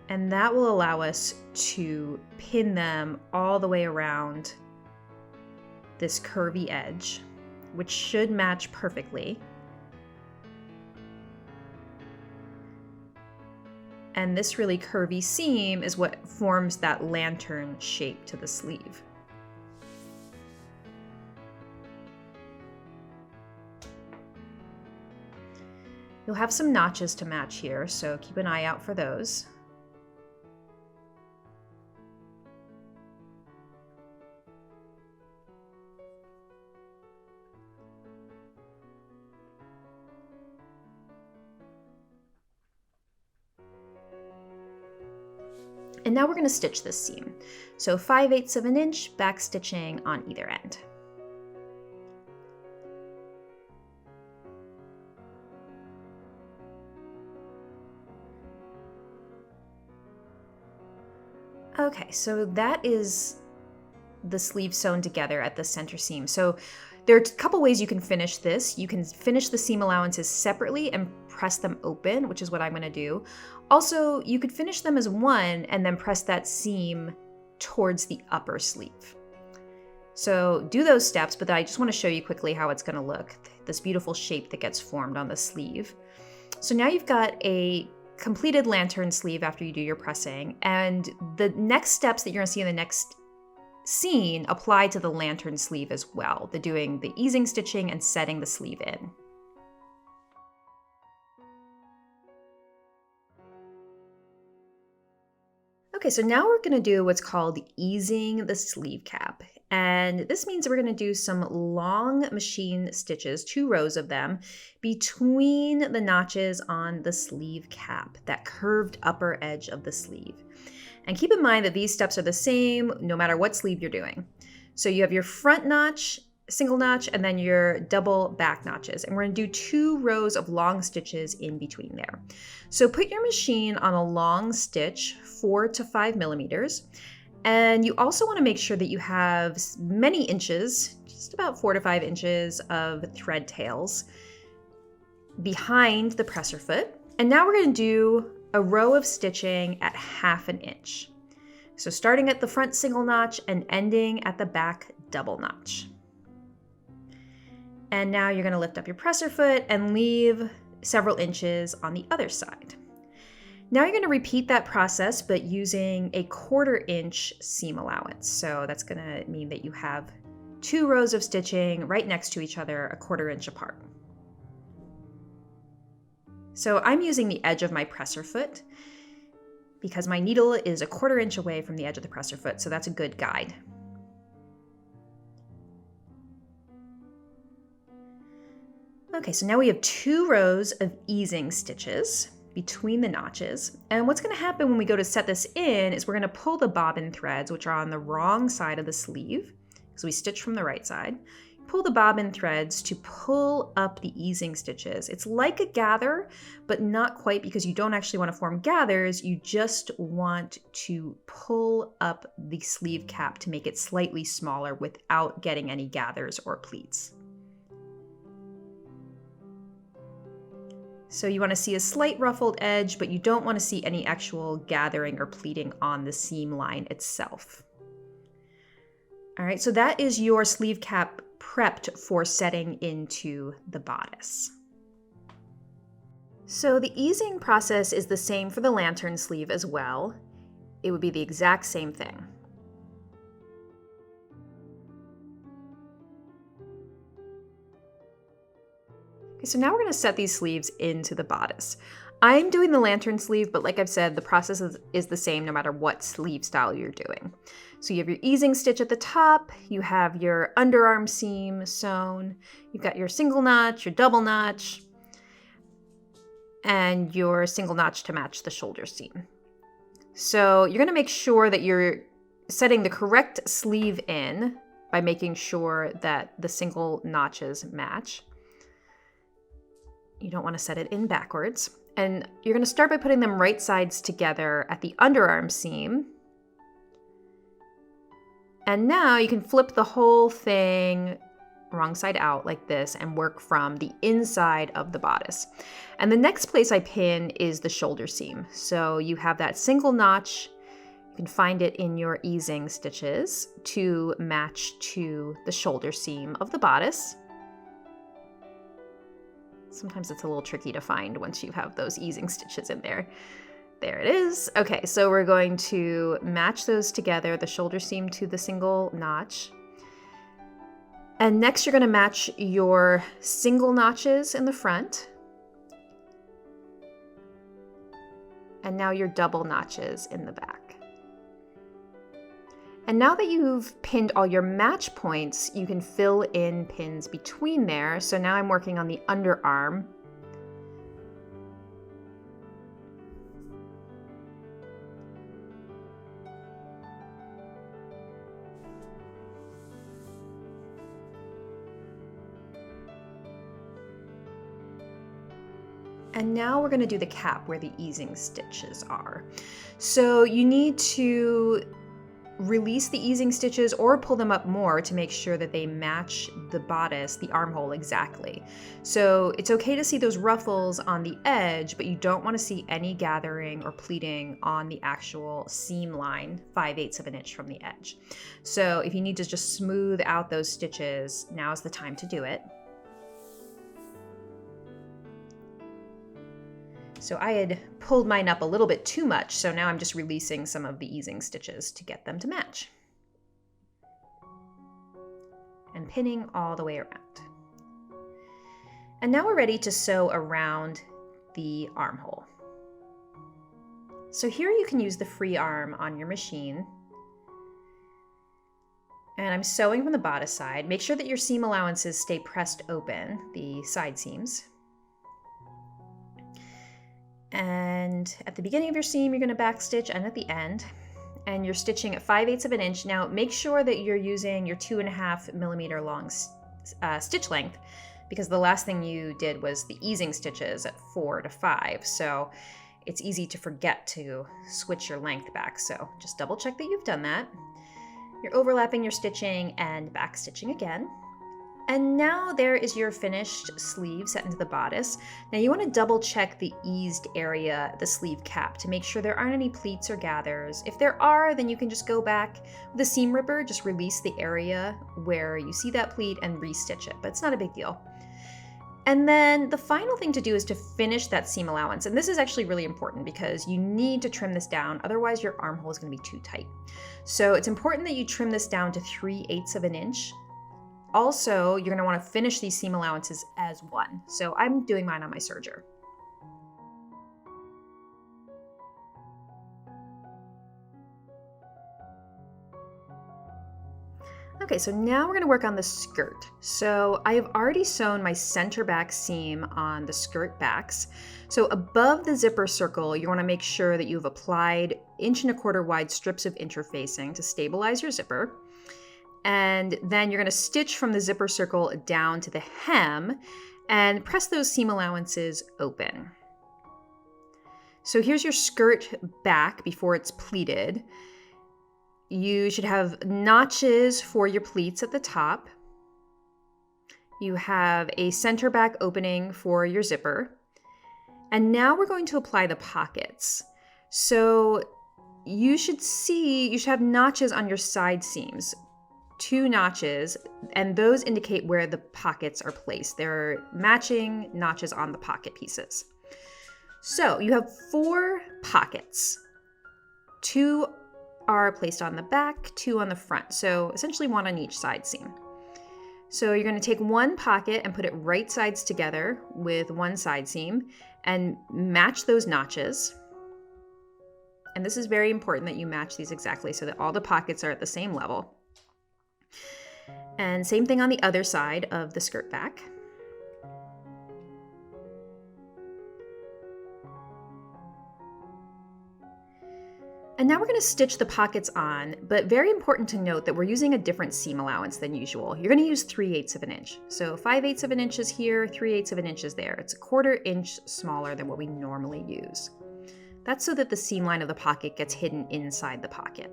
And that will allow us to pin them all the way around this curvy edge. which should match perfectly. And this really curvy seam is what forms that lantern shape to the sleeve. You'll have some notches to match here, so keep an eye out for those. And now we're going to stitch this seam. So 5/8 of an inch back stitching on either end. Okay, so that is the sleeve sewn together at the center seam. So there are a couple ways you can finish this. You can finish the seam allowances separately and press them open, which is what I'm going to do. Also, you could finish them as one and then press that seam towards the upper sleeve. So do those steps, but I just want to show you quickly how it's going to look, this beautiful shape that gets formed on the sleeve. So now you've got a completed lantern sleeve after you do your pressing, and the next steps that you're going to see in the next scene apply to the lantern sleeve as well. They're doing the easing stitching and setting the sleeve in. Okay, so now we're going to do what's called easing the sleeve cap. And this means we're going to do some long machine stitches, 2 rows of them, between the notches on the sleeve cap, that curved upper edge of the sleeve. And keep in mind that these steps are the same no matter what sleeve you're doing. So you have your front notch, single notch, and then your double back notches. And we're going to do 2 rows of long stitches in between there. So put your machine on a long stitch, 4 to 5 millimeters. And you also want to make sure that you have many inches, just about 4 to 5 inches of thread tails behind the presser foot. And now we're going to do a row of stitching at 1/2 an inch. So starting at the front single notch and ending at the back double notch. And now you're going to lift up your presser foot and leave several inches on the other side. Now you're going to repeat that process, but using a 1/4 inch seam allowance. So that's going to mean that you have 2 rows of stitching right next to each other, a 1/4 inch apart. So I'm using the edge of my presser foot because my needle is a 1/4 inch away from the edge of the presser foot, so that's a good guide. Okay, so now we have 2 rows of easing stitches between the notches. And what's going to happen when we go to set this in is we're going to pull the bobbin threads, which are on the wrong side of the sleeve, because we stitch from the right side. Pull the bobbin threads to pull up the easing stitches. It's like a gather, but not quite, because you don't actually want to form gathers. You just want to pull up the sleeve cap to make it slightly smaller without getting any gathers or pleats. So you want to see a slight ruffled edge, but you don't want to see any actual gathering or pleating on the seam line itself. All right, so that is your sleeve cap prepped for setting into the bodice. So the easing process is the same for the lantern sleeve as well. It would be the exact same thing. Okay, so now we're going to set these sleeves into the bodice. I'm doing the lantern sleeve, but like I've said, the process is the same no matter what sleeve style you're doing. So you have your easing stitch at the top, you have your underarm seam sewn, you've got your single notch, your double notch, and your single notch to match the shoulder seam. So you're going to make sure that you're setting the correct sleeve in by making sure that the single notches match. You don't want to set it in backwards. And you're going to start by putting them right sides together at the underarm seam. And now you can flip the whole thing wrong side out like this and work from the inside of the bodice. And the next place I pin is the shoulder seam. So you have that single notch. You can find it in your easing stitches to match to the shoulder seam of the bodice. Sometimes it's a little tricky to find once you have those easing stitches in there. There it is. Okay, so we're going to match those together, the shoulder seam to the single notch. And next you're going to match your single notches in the front. And now your double notches in the back. And now that you've pinned all your match points, you can fill in pins between there. So now I'm working on the underarm. And now we're going to do the cap where the easing stitches are. So you need to release the easing stitches or pull them up more to make sure that they match the bodice, the armhole exactly. So it's okay to see those ruffles on the edge, but you don't want to see any gathering or pleating on the actual seam line 5/8 of an inch from the edge. So if you need to just smooth out those stitches, now's the time to do it. So I had pulled mine up a little bit too much, so now I'm just releasing some of the easing stitches to get them to match. And pinning all the way around. And now we're ready to sew around the armhole. So here you can use the free arm on your machine. And I'm sewing from the bodice side. Make sure that your seam allowances stay pressed open, the side seams. And at the beginning of your seam, you're going to backstitch, and at the end. And you're stitching at 5/8 of an inch. Now, make sure that you're using your 2.5 millimeter long stitch length, because the last thing you did was the easing stitches at 4 to 5. So it's easy to forget to switch your length back. So just double check that you've done that. You're overlapping your stitching and backstitching again. And now there is your finished sleeve set into the bodice. Now you want to double check the eased area, the sleeve cap, to make sure there aren't any pleats or gathers. If there are, then you can just go back with a seam ripper, just release the area where you see that pleat and restitch it, but it's not a big deal. And then the final thing to do is to finish that seam allowance. And this is actually really important because you need to trim this down, otherwise your armhole is going to be too tight. So it's important that you trim this down to 3/8 of an inch. Also, you're going to want to finish these seam allowances as one. So I'm doing mine on my serger. Okay, so now we're going to work on the skirt. So I have already sewn my center back seam on the skirt backs. So above the zipper circle, you want to make sure that you've applied 1¼ wide strips of interfacing to stabilize your zipper. And then you're going to stitch from the zipper circle down to the hem and press those seam allowances open. So here's your skirt back before it's pleated. You should have notches for your pleats at the top. You have a center back opening for your zipper. And now we're going to apply the pockets. So you should have notches on your side seams. 2 notches, and those indicate where the pockets are placed. They're matching notches on the pocket pieces. So you have 4 pockets. 2 are placed on the back, 2 on the front. So essentially 1 on each side seam. So you're going to take 1 pocket and put it right sides together with 1 side seam and match those notches. And this is very important that you match these exactly so that all the pockets are at the same level. And same thing on the other side of the skirt back. And now we're going to stitch the pockets on, but very important to note that we're using a different seam allowance than usual. You're going to use 3/8 of an inch. So 5/8 of an inch is here, 3/8 of an inch is there. It's 1/4 inch smaller than what we normally use. That's so that the seam line of the pocket gets hidden inside the pocket.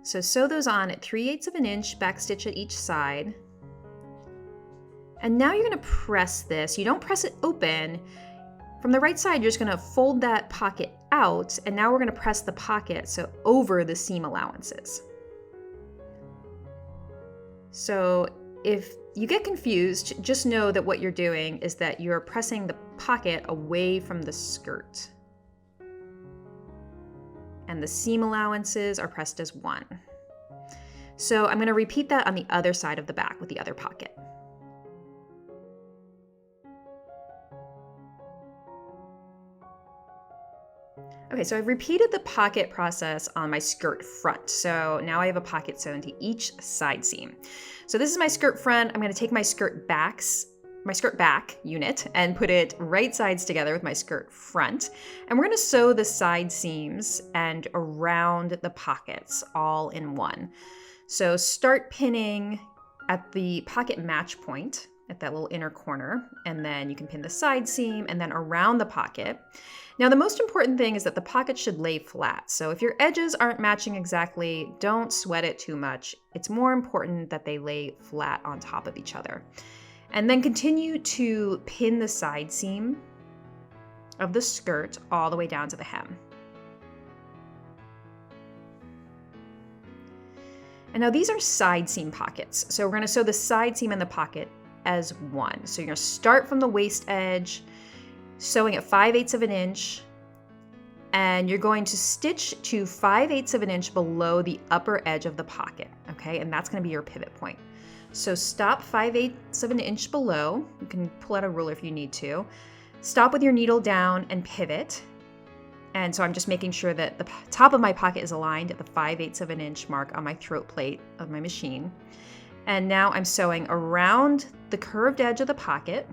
So sew those on at 3/8 of an inch, backstitch at each side. And now you're going to press this. You don't press it open. From the right side, you're just going to fold that pocket out, and now we're going to press the pocket over the seam allowances. So if you get confused, just know that what you're doing is that you're pressing the pocket away from the skirt. And the seam allowances are pressed as 1. So I'm going to repeat that on the other side of the back with the other pocket. Okay, so I've repeated the pocket process on my skirt front. So now I have a pocket sewn to each side seam. So this is my skirt front. I'm going to take my skirt back unit and put it right sides together with my skirt front. And we're going to sew the side seams and around the pockets all in one. So start pinning at the pocket match point at that little inner corner, and then you can pin the side seam and then around the pocket. Now the most important thing is that the pocket should lay flat. So if your edges aren't matching exactly, don't sweat it too much. It's more important that they lay flat on top of each other. And then continue to pin the side seam of the skirt all the way down to the hem. And now these are side seam pockets. So we're going to sew the side seam in the pocket as 1. So you're going to start from the waist edge, sewing at 5/8 of an inch, and you're going to stitch to 5/8 of an inch below the upper edge of the pocket, okay? And that's going to be your pivot point. So stop 5/8 of an inch below. You can pull out a ruler if you need to. Stop with your needle down and pivot. And so I'm just making sure that the top of my pocket is aligned at the 5/8 of an inch mark on my throat plate of my machine. And now I'm sewing around the curved edge of the pocket.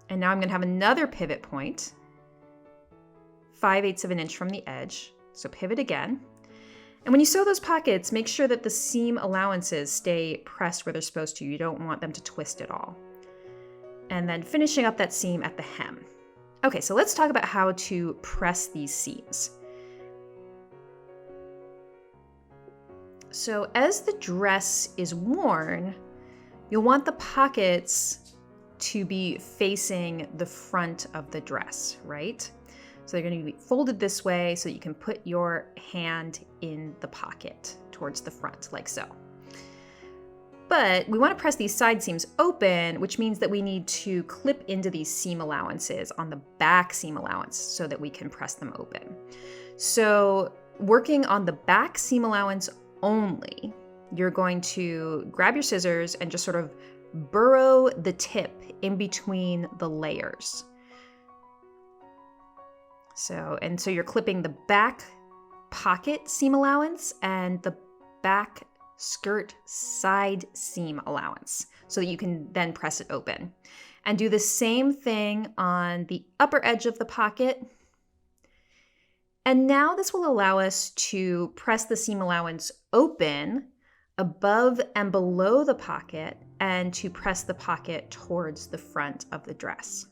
And now I'm going to have another pivot point, 5/8 of an inch from the edge. So pivot again. And when you sew those pockets, make sure that the seam allowances stay pressed where they're supposed to. You don't want them to twist at all. And then finishing up that seam at the hem. Okay, so let's talk about how to press these seams. So as the dress is worn, you'll want the pockets to be facing the front of the dress, right? So they're going to be folded this way so that you can put your hand in the pocket towards the front, like so. But we want to press these side seams open, which means that we need to clip into these seam allowances on the back seam allowance so that we can press them open. So working on the back seam allowance only, you're going to grab your scissors and just sort of burrow the tip in between the layers. So you're clipping the back pocket seam allowance and the back skirt side seam allowance so that you can then press it open. And do the same thing on the upper edge of the pocket. And now this will allow us to press the seam allowance open above and below the pocket and to press the pocket towards the front of the dress.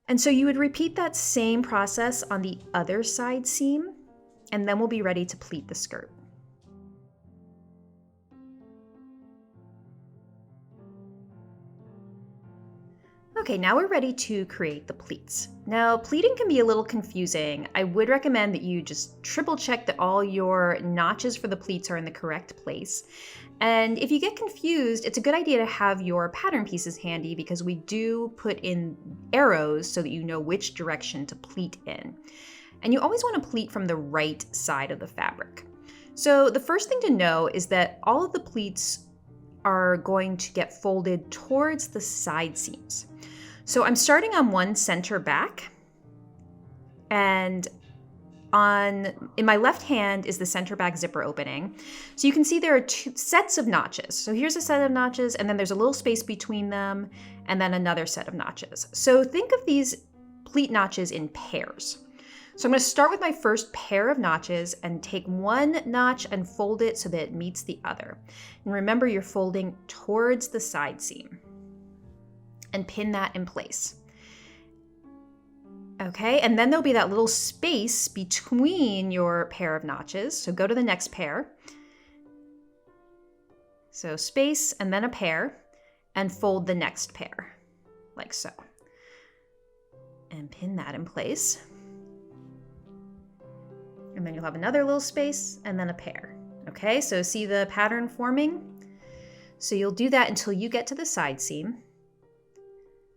And so you would repeat that same process on the other side seam, and then we'll be ready to pleat the skirt. Okay, now we're ready to create the pleats. Now, pleating can be a little confusing. I would recommend that you just triple check that all your notches for the pleats are in the correct place. And if you get confused, it's a good idea to have your pattern pieces handy because we do put in arrows so that you know which direction to pleat in. And you always want to pleat from the right side of the fabric. So the first thing to know is that all of the pleats are going to get folded towards the side seams. So I'm starting on one center back, and in my left hand is the center back zipper opening. So you can see there are two sets of notches. So here's a set of notches, and then there's a little space between them, and then another set of notches. So think of these pleat notches in pairs. So I'm going to start with my first pair of notches and take one notch and fold it so that it meets the other. And remember, you're folding towards the side seam. And pin that in place. Okay, and then there'll be that little space between your pair of notches. So go to the next pair. So space and then a pair, and fold the next pair, like so. And pin that in place. and then you'll have another little space and then a pair. Okay, so see the pattern forming? So you'll do that until you get to the side seam.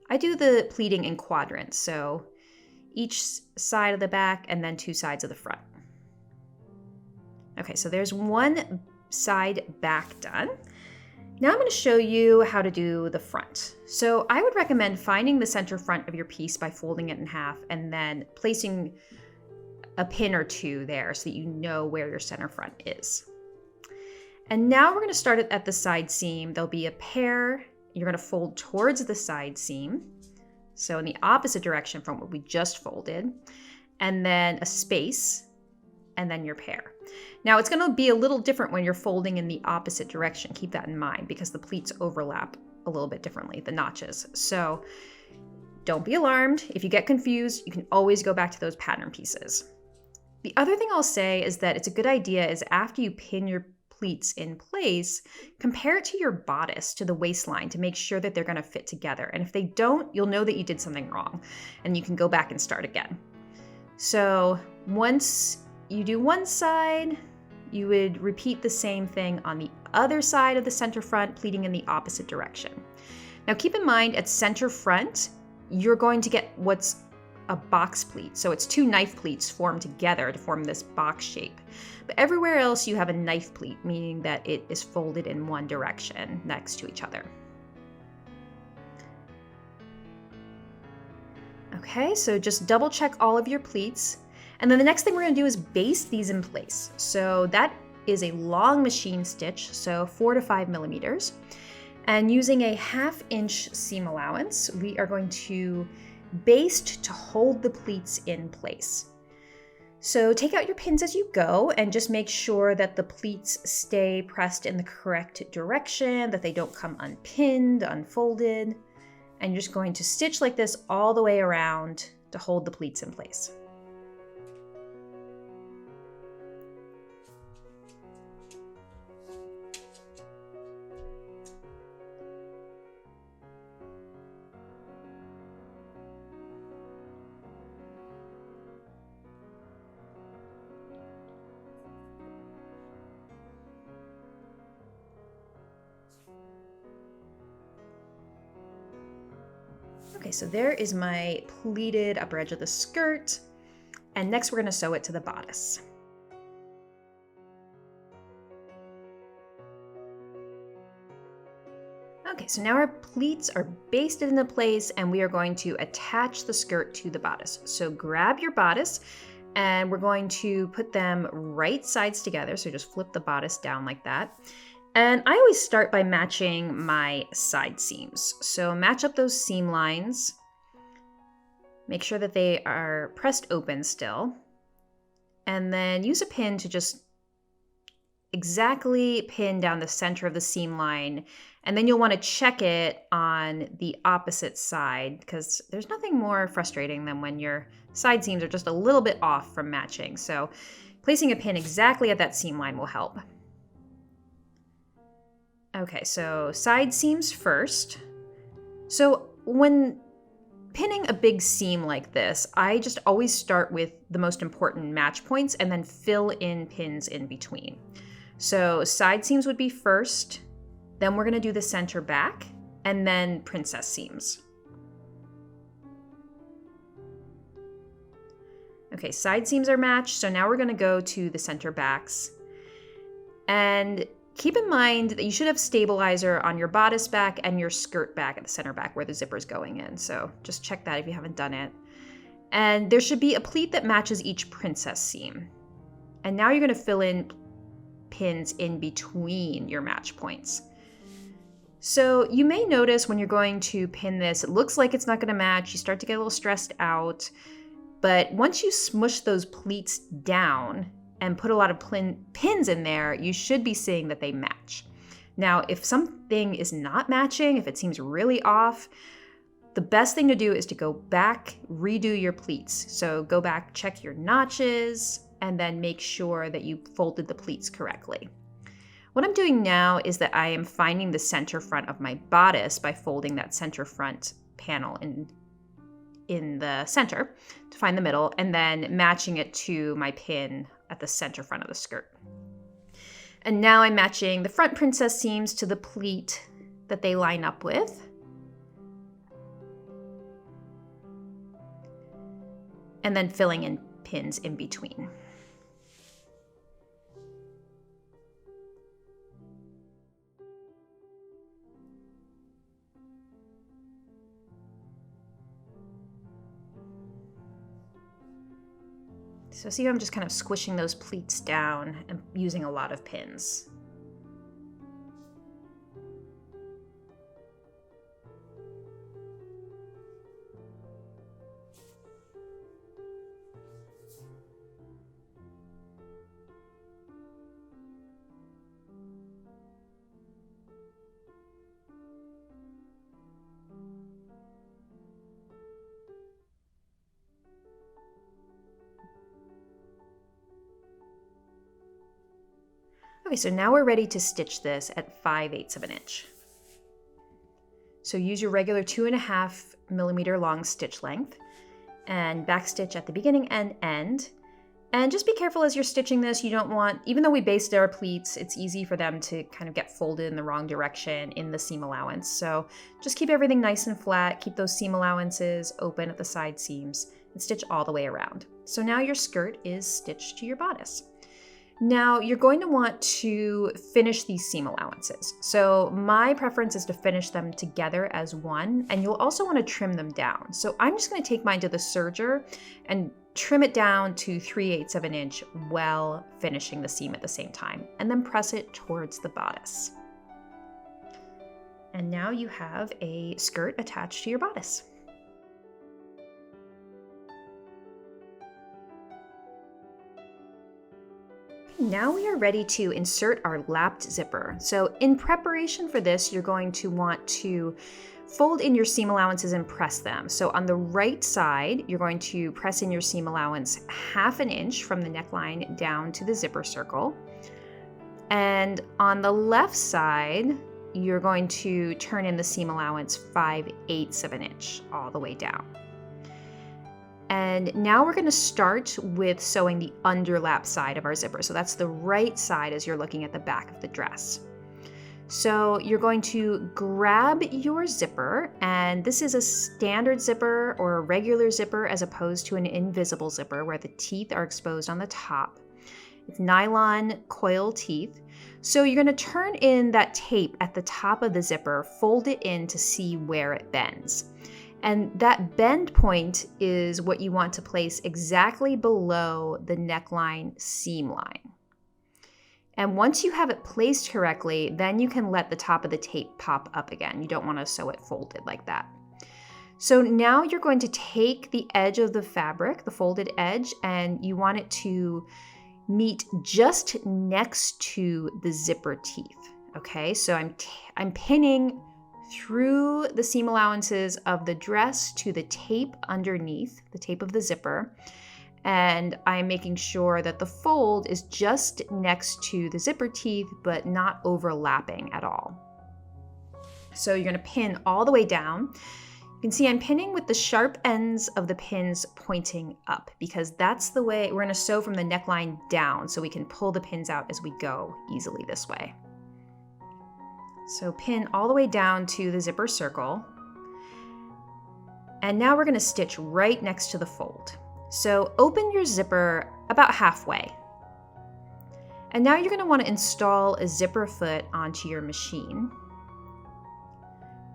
I do the pleating in quadrants, so each side of the back and then 2 sides of the front. Okay, so there's one side back done. Now I'm going to show you how to do the front. So I would recommend finding the center front of your piece by folding it in half and then placing a pin or 2 there so that you know where your center front is. And now we're going to start it at the side seam. There'll be a pair. You're going to fold towards the side seam, so in the opposite direction from what we just folded, and then a space, and then your pair. Now it's going to be a little different when you're folding in the opposite direction. Keep that in mind because the pleats overlap a little bit differently, the notches. So don't be alarmed. If you get confused, you can always go back to those pattern pieces. The other thing I'll say is that it's a good idea is after you pin your pleats in place, compare it to your bodice, to the waistline, to make sure that they're going to fit together. And if they don't, you'll know that you did something wrong and you can go back and start again. So once you do one side, you would repeat the same thing on the other side of the center front, pleating in the opposite direction. Now keep in mind at center front, you're going to get what's a box pleat. So it's 2 knife pleats formed together to form this box shape. But everywhere else you have a knife pleat, meaning that it is folded in one direction next to each other. Okay, so just double check all of your pleats. And then the next thing we're gonna do is baste these in place. So that is a long machine stitch, so 4 to 5 millimeters. And using a 1/2 inch seam allowance, we are going to baste to hold the pleats in place. So take out your pins as you go and just make sure that the pleats stay pressed in the correct direction, that they don't come unpinned, unfolded. And you're just going to stitch like this all the way around to hold the pleats in place. Okay, so there is my pleated upper edge of the skirt. And next we're going to sew it to the bodice. Okay, so now our pleats are basted into place and we are going to attach the skirt to the bodice. So grab your bodice and we're going to put them right sides together. So just flip the bodice down like that. And I always start by matching my side seams. So match up those seam lines. Make sure that they are pressed open still. And then use a pin to just exactly pin down the center of the seam line. And then you'll want to check it on the opposite side because there's nothing more frustrating than when your side seams are just a little bit off from matching. So placing a pin exactly at that seam line will help. Okay, so side seams first. So when pinning a big seam like this, I just always start with the most important match points and then fill in pins in between. So side seams would be first, then we're gonna do the center back, and then princess seams. Okay, side seams are matched, so now we're gonna go to the center backs. And keep in mind that you should have stabilizer on your bodice back and your skirt back at the center back where the zipper's going in. So just check that if you haven't done it. And there should be a pleat that matches each princess seam. And now you're going to fill in pins in between your match points. So you may notice when you're going to pin this, it looks like it's not going to match. You start to get a little stressed out. But once you smush those pleats down and put a lot of pins in there, you should be seeing that they match. Now, if something is not matching, if it seems really off, the best thing to do is to go back, redo your pleats. So go back, check your notches, and then make sure that you folded the pleats correctly. What I'm doing now is that I am finding the center front of my bodice by folding that center front panel in the center to find the middle, and then matching it to my pin at the center front of the skirt. And now I'm matching the front princess seams to the pleat that they line up with. And then filling in pins in between. So see how I'm just kind of squishing those pleats down and using a lot of pins. Okay, so now we're ready to stitch this at 5/8 of an inch. So use your regular 2.5 millimeter long stitch length and backstitch at the beginning and end. And just be careful as you're stitching this. You don't want, even though we basted our pleats, it's easy for them to kind of get folded in the wrong direction in the seam allowance. So just keep everything nice and flat, keep those seam allowances open at the side seams, and stitch all the way around. So now your skirt is stitched to your bodice. Now you're going to want to finish these seam allowances. So my preference is to finish them together as one, and you'll also want to trim them down. So I'm just going to take mine to the serger and trim it down to 3/8 of an inch while finishing the seam at the same time, and then press it towards the bodice. And now you have a skirt attached to your bodice. Now we are ready to insert our lapped zipper. So in preparation for this, you're going to want to fold in your seam allowances and press them. So on the right side, you're going to press in your seam allowance 1/2 inch from the neckline down to the zipper circle. And on the left side, you're going to turn in the seam allowance 5/8 of an inch all the way down. And now we're going to start with sewing the underlap side of our zipper. So that's the right side as you're looking at the back of the dress. So you're going to grab your zipper, and this is a standard zipper or a regular zipper as opposed to an invisible zipper where the teeth are exposed on the top. It's nylon coil teeth. So you're going to turn in that tape at the top of the zipper, fold it in to see where it bends. And that bend point is what you want to place exactly below the neckline seam line. And once you have it placed correctly, then you can let the top of the tape pop up again. You don't want to sew it folded like that. So now you're going to take the edge of the fabric, the folded edge, and you want it to meet just next to the zipper teeth. Okay, so I'm pinning through the seam allowances of the dress to the tape underneath, the tape of the zipper, and I'm making sure that the fold is just next to the zipper teeth, but not overlapping at all. So you're going to pin all the way down. You can see I'm pinning with the sharp ends of the pins pointing up because that's the way we're going to sew from the neckline down, so we can pull the pins out as we go easily this way. So pin all the way down to the zipper circle. And now we're going to stitch right next to the fold. So open your zipper about halfway. And now you're going to want to install a zipper foot onto your machine.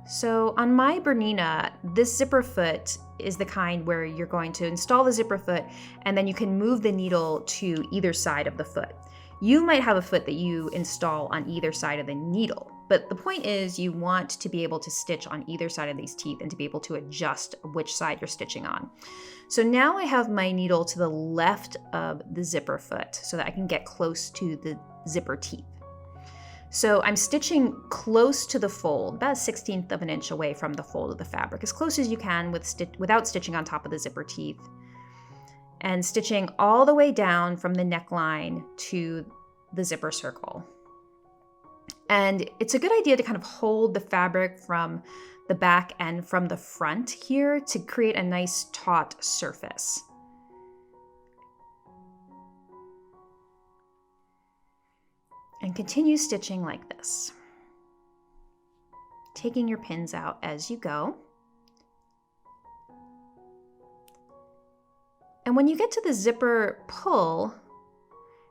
So on my Bernina, this zipper foot is the kind where you're going to install the zipper foot and then you can move the needle to either side of the foot. You might have a foot that you install on either side of the needle, but the point is you want to be able to stitch on either side of these teeth and to be able to adjust which side you're stitching on. So now I have my needle to the left of the zipper foot so that I can get close to the zipper teeth. So I'm stitching close to the fold, about 1/16 of an inch away from the fold of the fabric, as close as you can without stitching on top of the zipper teeth. And stitching all the way down from the neckline to the zipper circle. And it's a good idea to kind of hold the fabric from the back and from the front here to create a nice taut surface. And continue stitching like this, taking your pins out as you go. And when you get to the zipper pull,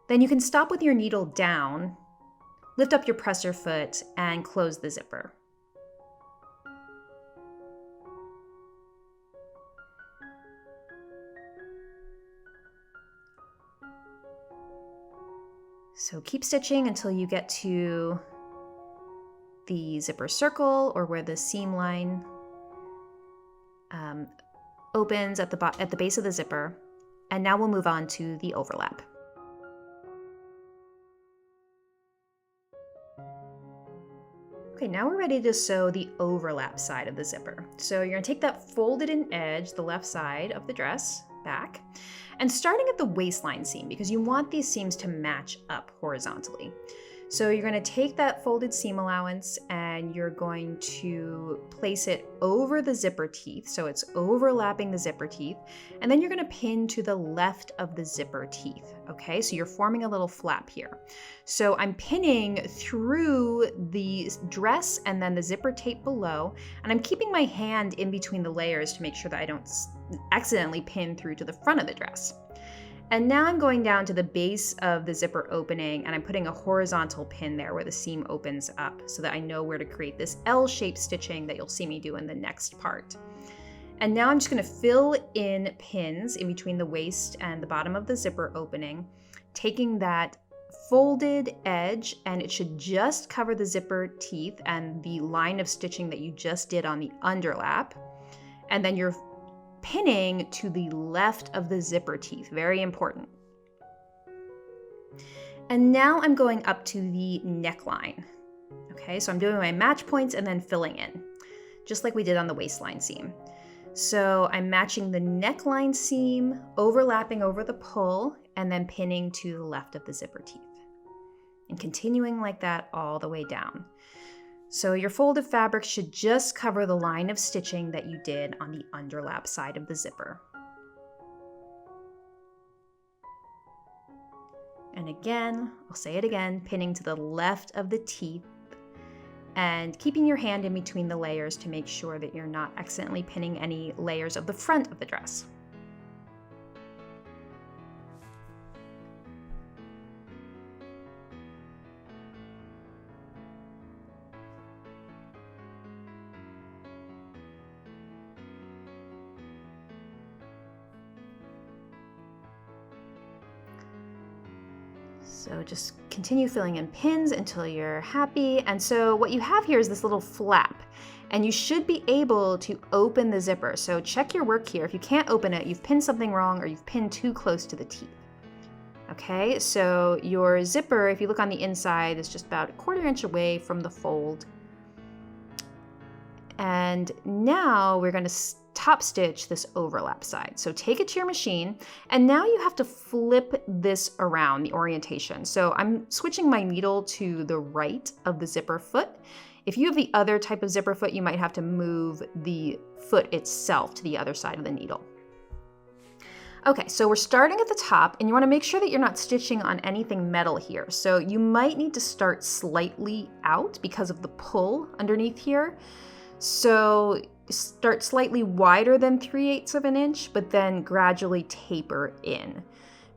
then you can stop with your needle down, lift up your presser foot, and close the zipper. So keep stitching until you get to the zipper circle, or where the seam line opens at the base of the zipper. And now we'll move on to the overlap. Okay, now we're ready to sew the overlap side of the zipper. So you're gonna take that folded in edge, the left side of the dress, back, and starting at the waistline seam, because you want these seams to match up horizontally. So you're gonna take that folded seam allowance and you're going to place it over the zipper teeth, so it's overlapping the zipper teeth, and then you're gonna pin to the left of the zipper teeth, okay? So you're forming a little flap here. So I'm pinning through the dress and then the zipper tape below, and I'm keeping my hand in between the layers to make sure that I don't accidentally pin through to the front of the dress. And now I'm going down to the base of the zipper opening, and I'm putting a horizontal pin there where the seam opens up so that I know where to create this L-shaped stitching that you'll see me do in the next part. And now I'm just going to fill in pins in between the waist and the bottom of the zipper opening, taking that folded edge, and it should just cover the zipper teeth and the line of stitching that you just did on the underlap. And then you're pinning to the left of the zipper teeth, very important. And now I'm going up to the neckline. Okay, so I'm doing my match points and then filling in, just like we did on the waistline seam. So I'm matching the neckline seam, overlapping over the pull, and then pinning to the left of the zipper teeth. And continuing like that all the way down. So your folded fabric should just cover the line of stitching that you did on the underlap side of the zipper. And again, I'll say it again, pinning to the left of the teeth and keeping your hand in between the layers to make sure that you're not accidentally pinning any layers of the front of the dress. So just continue filling in pins until you're happy. And so what you have here is this little flap, and you should be able to open the zipper. So check your work here. If you can't open it, you've pinned something wrong or you've pinned too close to the teeth. Okay, so your zipper, if you look on the inside, is just about 1/4 inch away from the fold. And now we're going to top stitch this overlap side. So take it to your machine, and now you have to flip this around, the orientation. So I'm switching my needle to the right of the zipper foot. If you have the other type of zipper foot, you might have to move the foot itself to the other side of the needle. Okay, so we're starting at the top, and you want to make sure that you're not stitching on anything metal here. So you might need to start slightly out because of the pull underneath here. So start slightly wider than 3/8 of an inch, but then gradually taper in.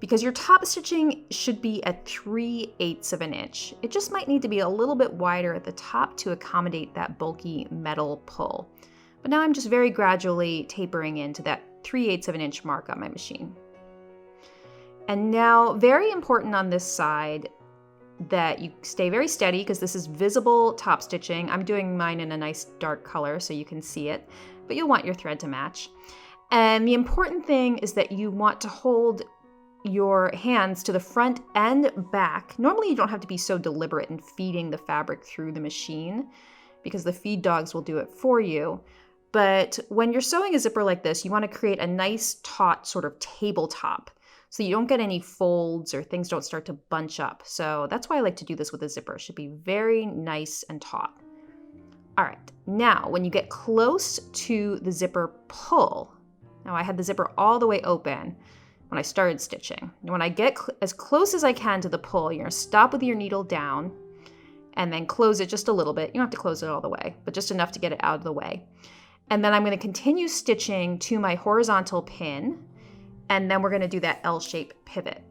Because your top stitching should be at 3/8 of an inch. It just might need to be a little bit wider at the top to accommodate that bulky metal pull. But now I'm just very gradually tapering into that 3/8 of an inch mark on my machine. And now, very important on this side, that you stay very steady because this is visible top stitching. I'm doing mine in a nice dark color so you can see it, but you'll want your thread to match. And the important thing is that you want to hold your hands to the front and back. Normally you don't have to be so deliberate in feeding the fabric through the machine because the feed dogs will do it for you. But when you're sewing a zipper like this, you want to create a nice taut sort of tabletop, so you don't get any folds or things don't start to bunch up. So that's why I like to do this with a zipper. It should be very nice and taut. All right, now when you get close to the zipper pull, now I had the zipper all the way open. when I started stitching. And when I get as close as I can to the pull, you're gonna stop with your needle down and then close it just a little bit. You don't have to close it all the way, but just enough to get it out of the way. And then I'm gonna continue stitching to my horizontal pin, and then we're gonna do that L-shaped pivot.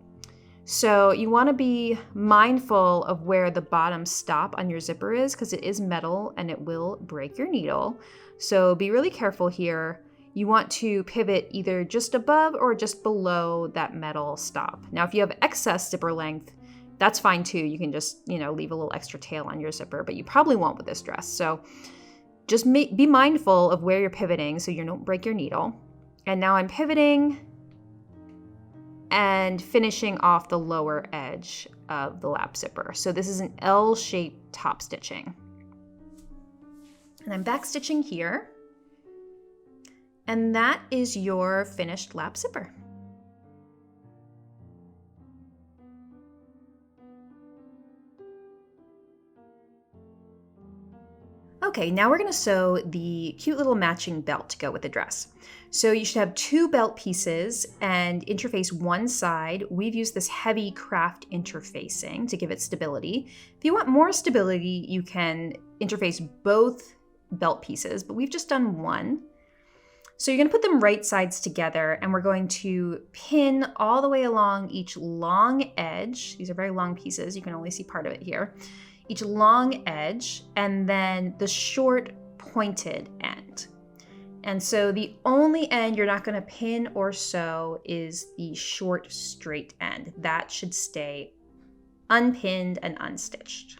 So you wanna be mindful of where the bottom stop on your zipper is, because it is metal and it will break your needle. So be really careful here. You want to pivot either just above or just below that metal stop. Now, if you have excess zipper length, that's fine too. You can just, leave a little extra tail on your zipper, but you probably won't with this dress. So just be mindful of where you're pivoting so you don't break your needle. And now I'm pivoting and finishing off the lower edge of the lap zipper. So this is an L-shaped top stitching. And I'm back stitching here. And that is your finished lap zipper. Okay, now we're gonna sew the cute little matching belt to go with the dress. So you should have 2 belt pieces and interface one side. We've used this heavy craft interfacing to give it stability. If you want more stability, you can interface both belt pieces, but we've just done one. So you're gonna put them right sides together, and we're going to pin all the way along each long edge. These are very long pieces, you can only see part of it here. Each long edge, and then the short pointed end. And so the only end you're not gonna pin or sew is the short straight end. That should stay unpinned and unstitched.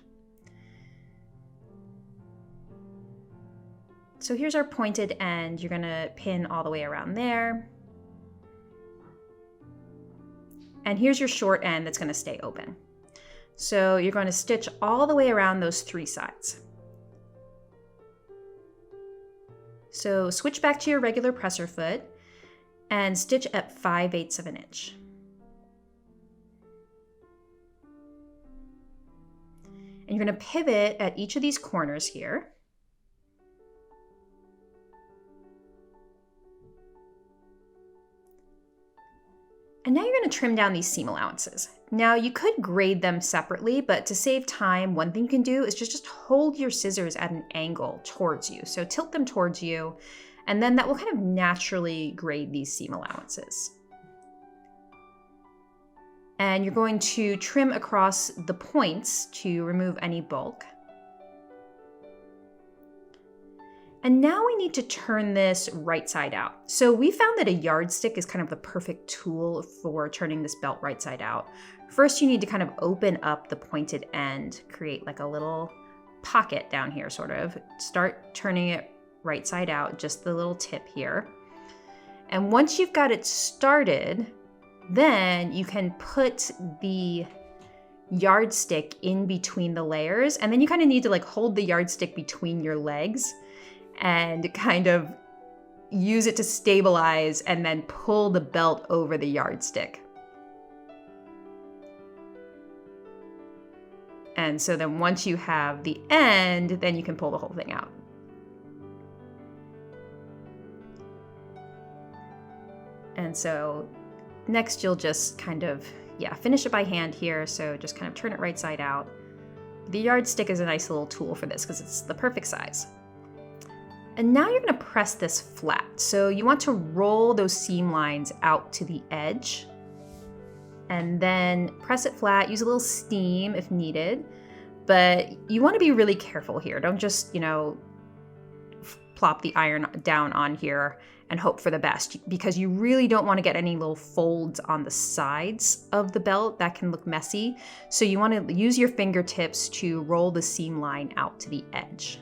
So here's our pointed end. You're gonna pin all the way around there. And here's your short end that's gonna stay open. So you're going to stitch all the way around those 3 sides. So switch back to your regular presser foot and stitch at 5/8 of an inch. And you're going to pivot at each of these corners here. And now you're going to trim down these seam allowances. Now you could grade them separately, but to save time, one thing you can do is just hold your scissors at an angle towards you. So tilt them towards you, and then that will kind of naturally grade these seam allowances. And you're going to trim across the points to remove any bulk. And now we need to turn this right side out. So we found that a yardstick is kind of the perfect tool for turning this belt right side out. First, you need to kind of open up the pointed end, create like a little pocket down here, sort of. Start turning it right side out, just the little tip here. And once you've got it started, then you can put the yardstick in between the layers. And then you kind of need to like hold the yardstick between your legs and kind of use it to stabilize and then pull the belt over the yardstick. And so then once you have the end, then you can pull the whole thing out. And so next you'll just kind of, finish it by hand here. So just kind of turn it right side out. The yardstick is a nice little tool for this because it's the perfect size. And now you're gonna press this flat. So you want to roll those seam lines out to the edge and then press it flat. Use a little steam if needed, but you wanna be really careful here. Don't just, plop the iron down on here and hope for the best, because you really don't wanna get any little folds on the sides of the belt. That can look messy. So you wanna use your fingertips to roll the seam line out to the edge.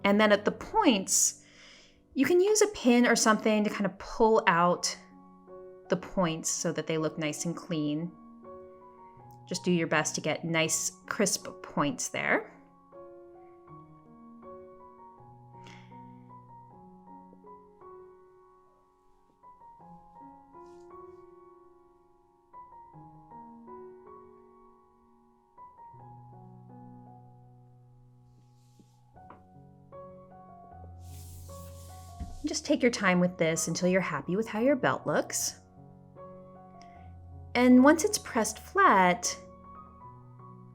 And then at the points, you can use a pin or something to kind of pull out the points so that they look nice and clean. Just do your best to get nice, crisp points there. Just take your time with this until you're happy with how your belt looks. And once it's pressed flat,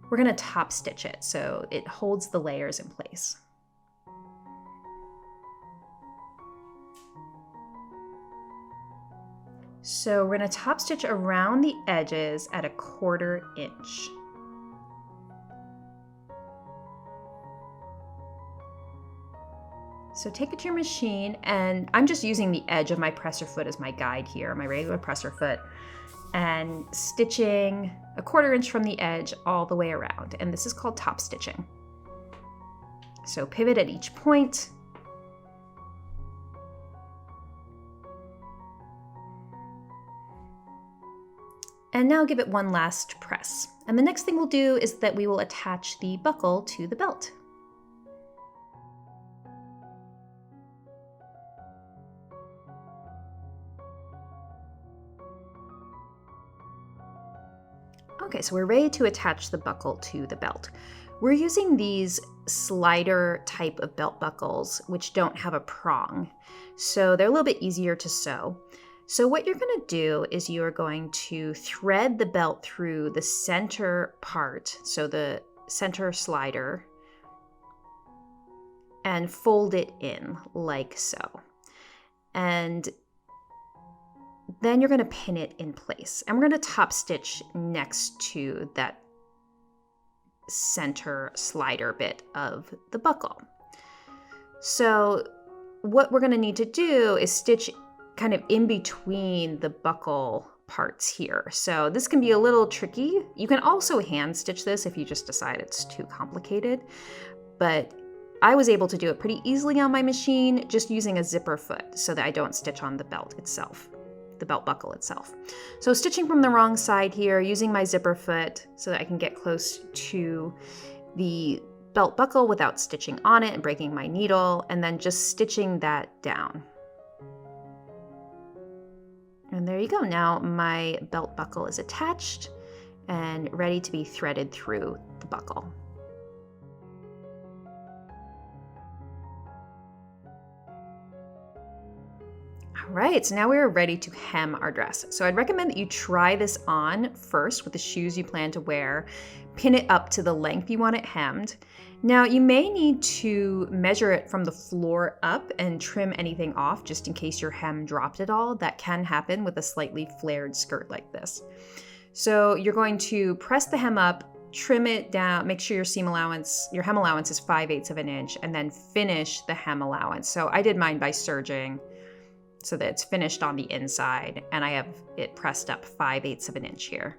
we're going to top stitch it so it holds the layers in place. So we're going to top stitch around the edges at 1/4 inch. So take it to your machine, and I'm just using the edge of my presser foot as my guide here, my regular presser foot, and stitching 1/4 inch from the edge all the way around. And this is called top stitching. So pivot at each point. And now give it one last press. And the next thing we'll do is that we will attach the buckle to the belt. Okay, so we're ready to attach the buckle to the belt. We're using these slider type of belt buckles, which don't have a prong. So they're a little bit easier to sew. So what you're going to do is you are going to thread the belt through the center part, so the center slider, and fold it in like so. And then you're going to pin it in place. And we're going to top stitch next to that center slider bit of the buckle. So what we're going to need to do is stitch kind of in between the buckle parts here. So this can be a little tricky. You can also hand stitch this if you just decide it's too complicated, but I was able to do it pretty easily on my machine just using a zipper foot so that I don't stitch on the belt itself, the belt buckle itself. So stitching from the wrong side here, using my zipper foot so that I can get close to the belt buckle without stitching on it and breaking my needle, and then just stitching that down. And there you go. Now my belt buckle is attached and ready to be threaded through the buckle. All right, so now we're ready to hem our dress. So I'd recommend that you try this on first with the shoes you plan to wear, pin it up to the length you want it hemmed. Now you may need to measure it from the floor up and trim anything off just in case your hem dropped at all. That can happen with a slightly flared skirt like this. So you're going to press the hem up, trim it down, make sure your hem allowance is 5/8 of an inch, and then finish the hem allowance. So I did mine by serging so that it's finished on the inside, and I have it pressed up 5/8 of an inch here.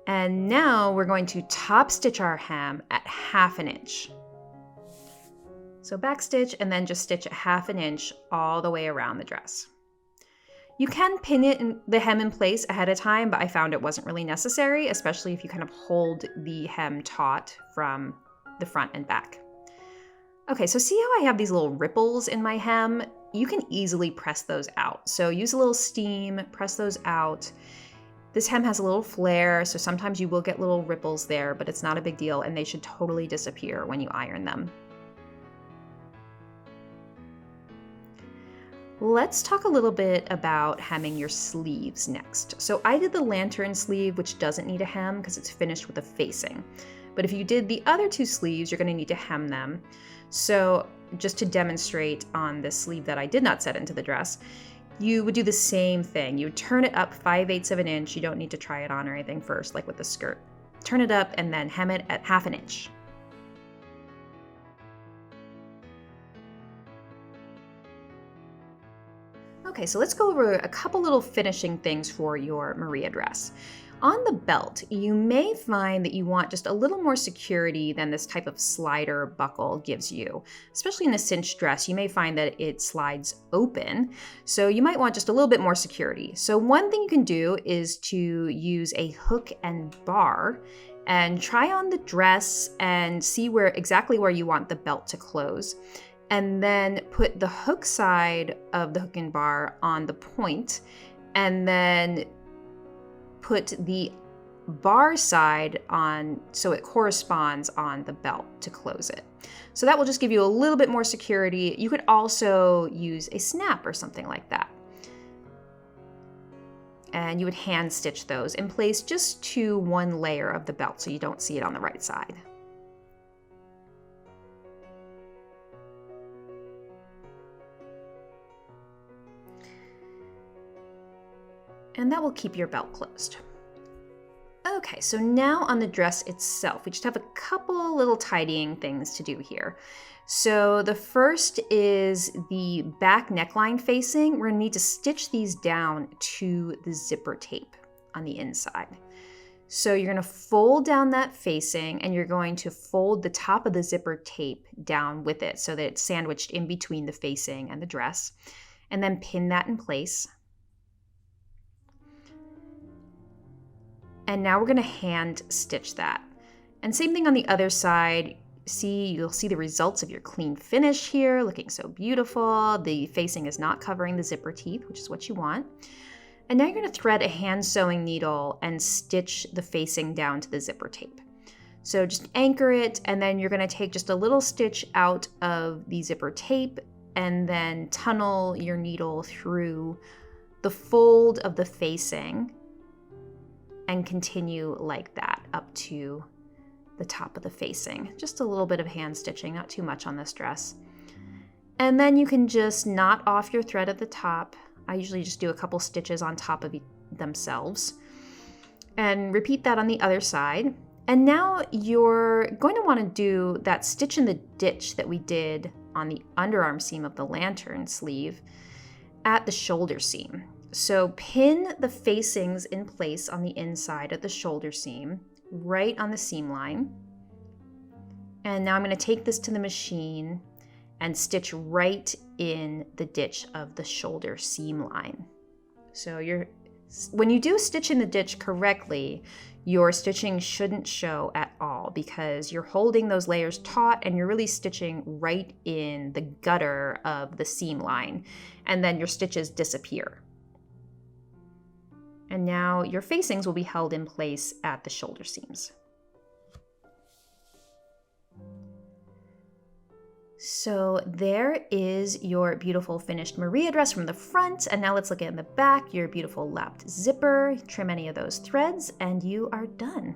And now we're going to top stitch our hem at 1/2 inch. So back stitch and then just stitch at 1/2 inch all the way around the dress. You can pin the hem in place ahead of time, but I found it wasn't really necessary, especially if you kind of hold the hem taut from the front and back. Okay, so see how I have these little ripples in my hem? You can easily press those out. So use a little steam, press those out. This hem has a little flare, so sometimes you will get little ripples there, but it's not a big deal, and they should totally disappear when you iron them. Let's talk a little bit about hemming your sleeves next. So I did the lantern sleeve, which doesn't need a hem because it's finished with a facing. But if you did the other 2 sleeves, you're going to need to hem them. So just to demonstrate on this sleeve that I did not set into the dress, you would do the same thing. You would turn it up 5/8 of an inch. You don't need to try it on or anything first, like with the skirt. Turn it up and then hem it at 1/2 inch. Okay, so let's go over a couple little finishing things for your Maria dress. On the belt, you may find that you want just a little more security than this type of slider buckle gives you. Especially in a cinched dress, you may find that it slides open, so you might want just a little bit more security. So one thing you can do is to use a hook and bar and try on the dress and see exactly where you want the belt to close. And then put the hook side of the hook and bar on the point, and then put the bar side on, so it corresponds on the belt to close it. So that will just give you a little bit more security. You could also use a snap or something like that. And you would hand stitch those in place just to one layer of the belt so you don't see it on the right side. And that will keep your belt closed. Okay, so now on the dress itself, we just have a couple little tidying things to do here. So the first is the back neckline facing. We're gonna need to stitch these down to the zipper tape on the inside. So you're gonna fold down that facing and you're going to fold the top of the zipper tape down with it so that it's sandwiched in between the facing and the dress, and then pin that in place. And now we're gonna hand stitch that. And same thing on the other side. You'll see the results of your clean finish here, looking so beautiful. The facing is not covering the zipper teeth, which is what you want. And now you're gonna thread a hand sewing needle and stitch the facing down to the zipper tape. So just anchor it, and then you're gonna take just a little stitch out of the zipper tape and then tunnel your needle through the fold of the facing and continue like that up to the top of the facing. Just a little bit of hand stitching, not too much on this dress. And then you can just knot off your thread at the top. I usually just do a couple stitches on top of themselves. And repeat that on the other side. And now you're going to want to do that stitch in the ditch that we did on the underarm seam of the lantern sleeve at the shoulder seam. So pin the facings in place on the inside of the shoulder seam, right on the seam line. And now I'm going to take this to the machine and stitch right in the ditch of the shoulder seam line. So when you do stitch in the ditch correctly, your stitching shouldn't show at all because you're holding those layers taut and you're really stitching right in the gutter of the seam line, and then your stitches disappear. And now your facings will be held in place at the shoulder seams. So there is your beautiful finished Maria dress from the front, and now let's look at the back, your beautiful lapped zipper. Trim any of those threads and you are done.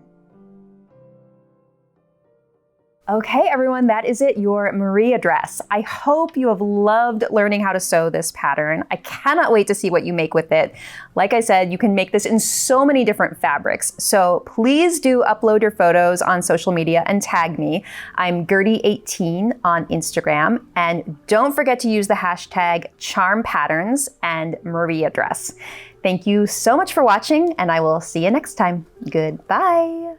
Okay, everyone, that is it, your Maria dress. I hope you have loved learning how to sew this pattern. I cannot wait to see what you make with it. Like I said, you can make this in so many different fabrics. So please do upload your photos on social media and tag me. I'm Gertie18 on Instagram. And don't forget to use the hashtag #CharmPatterns and Maria dress. Thank you so much for watching, and I will see you next time. Goodbye.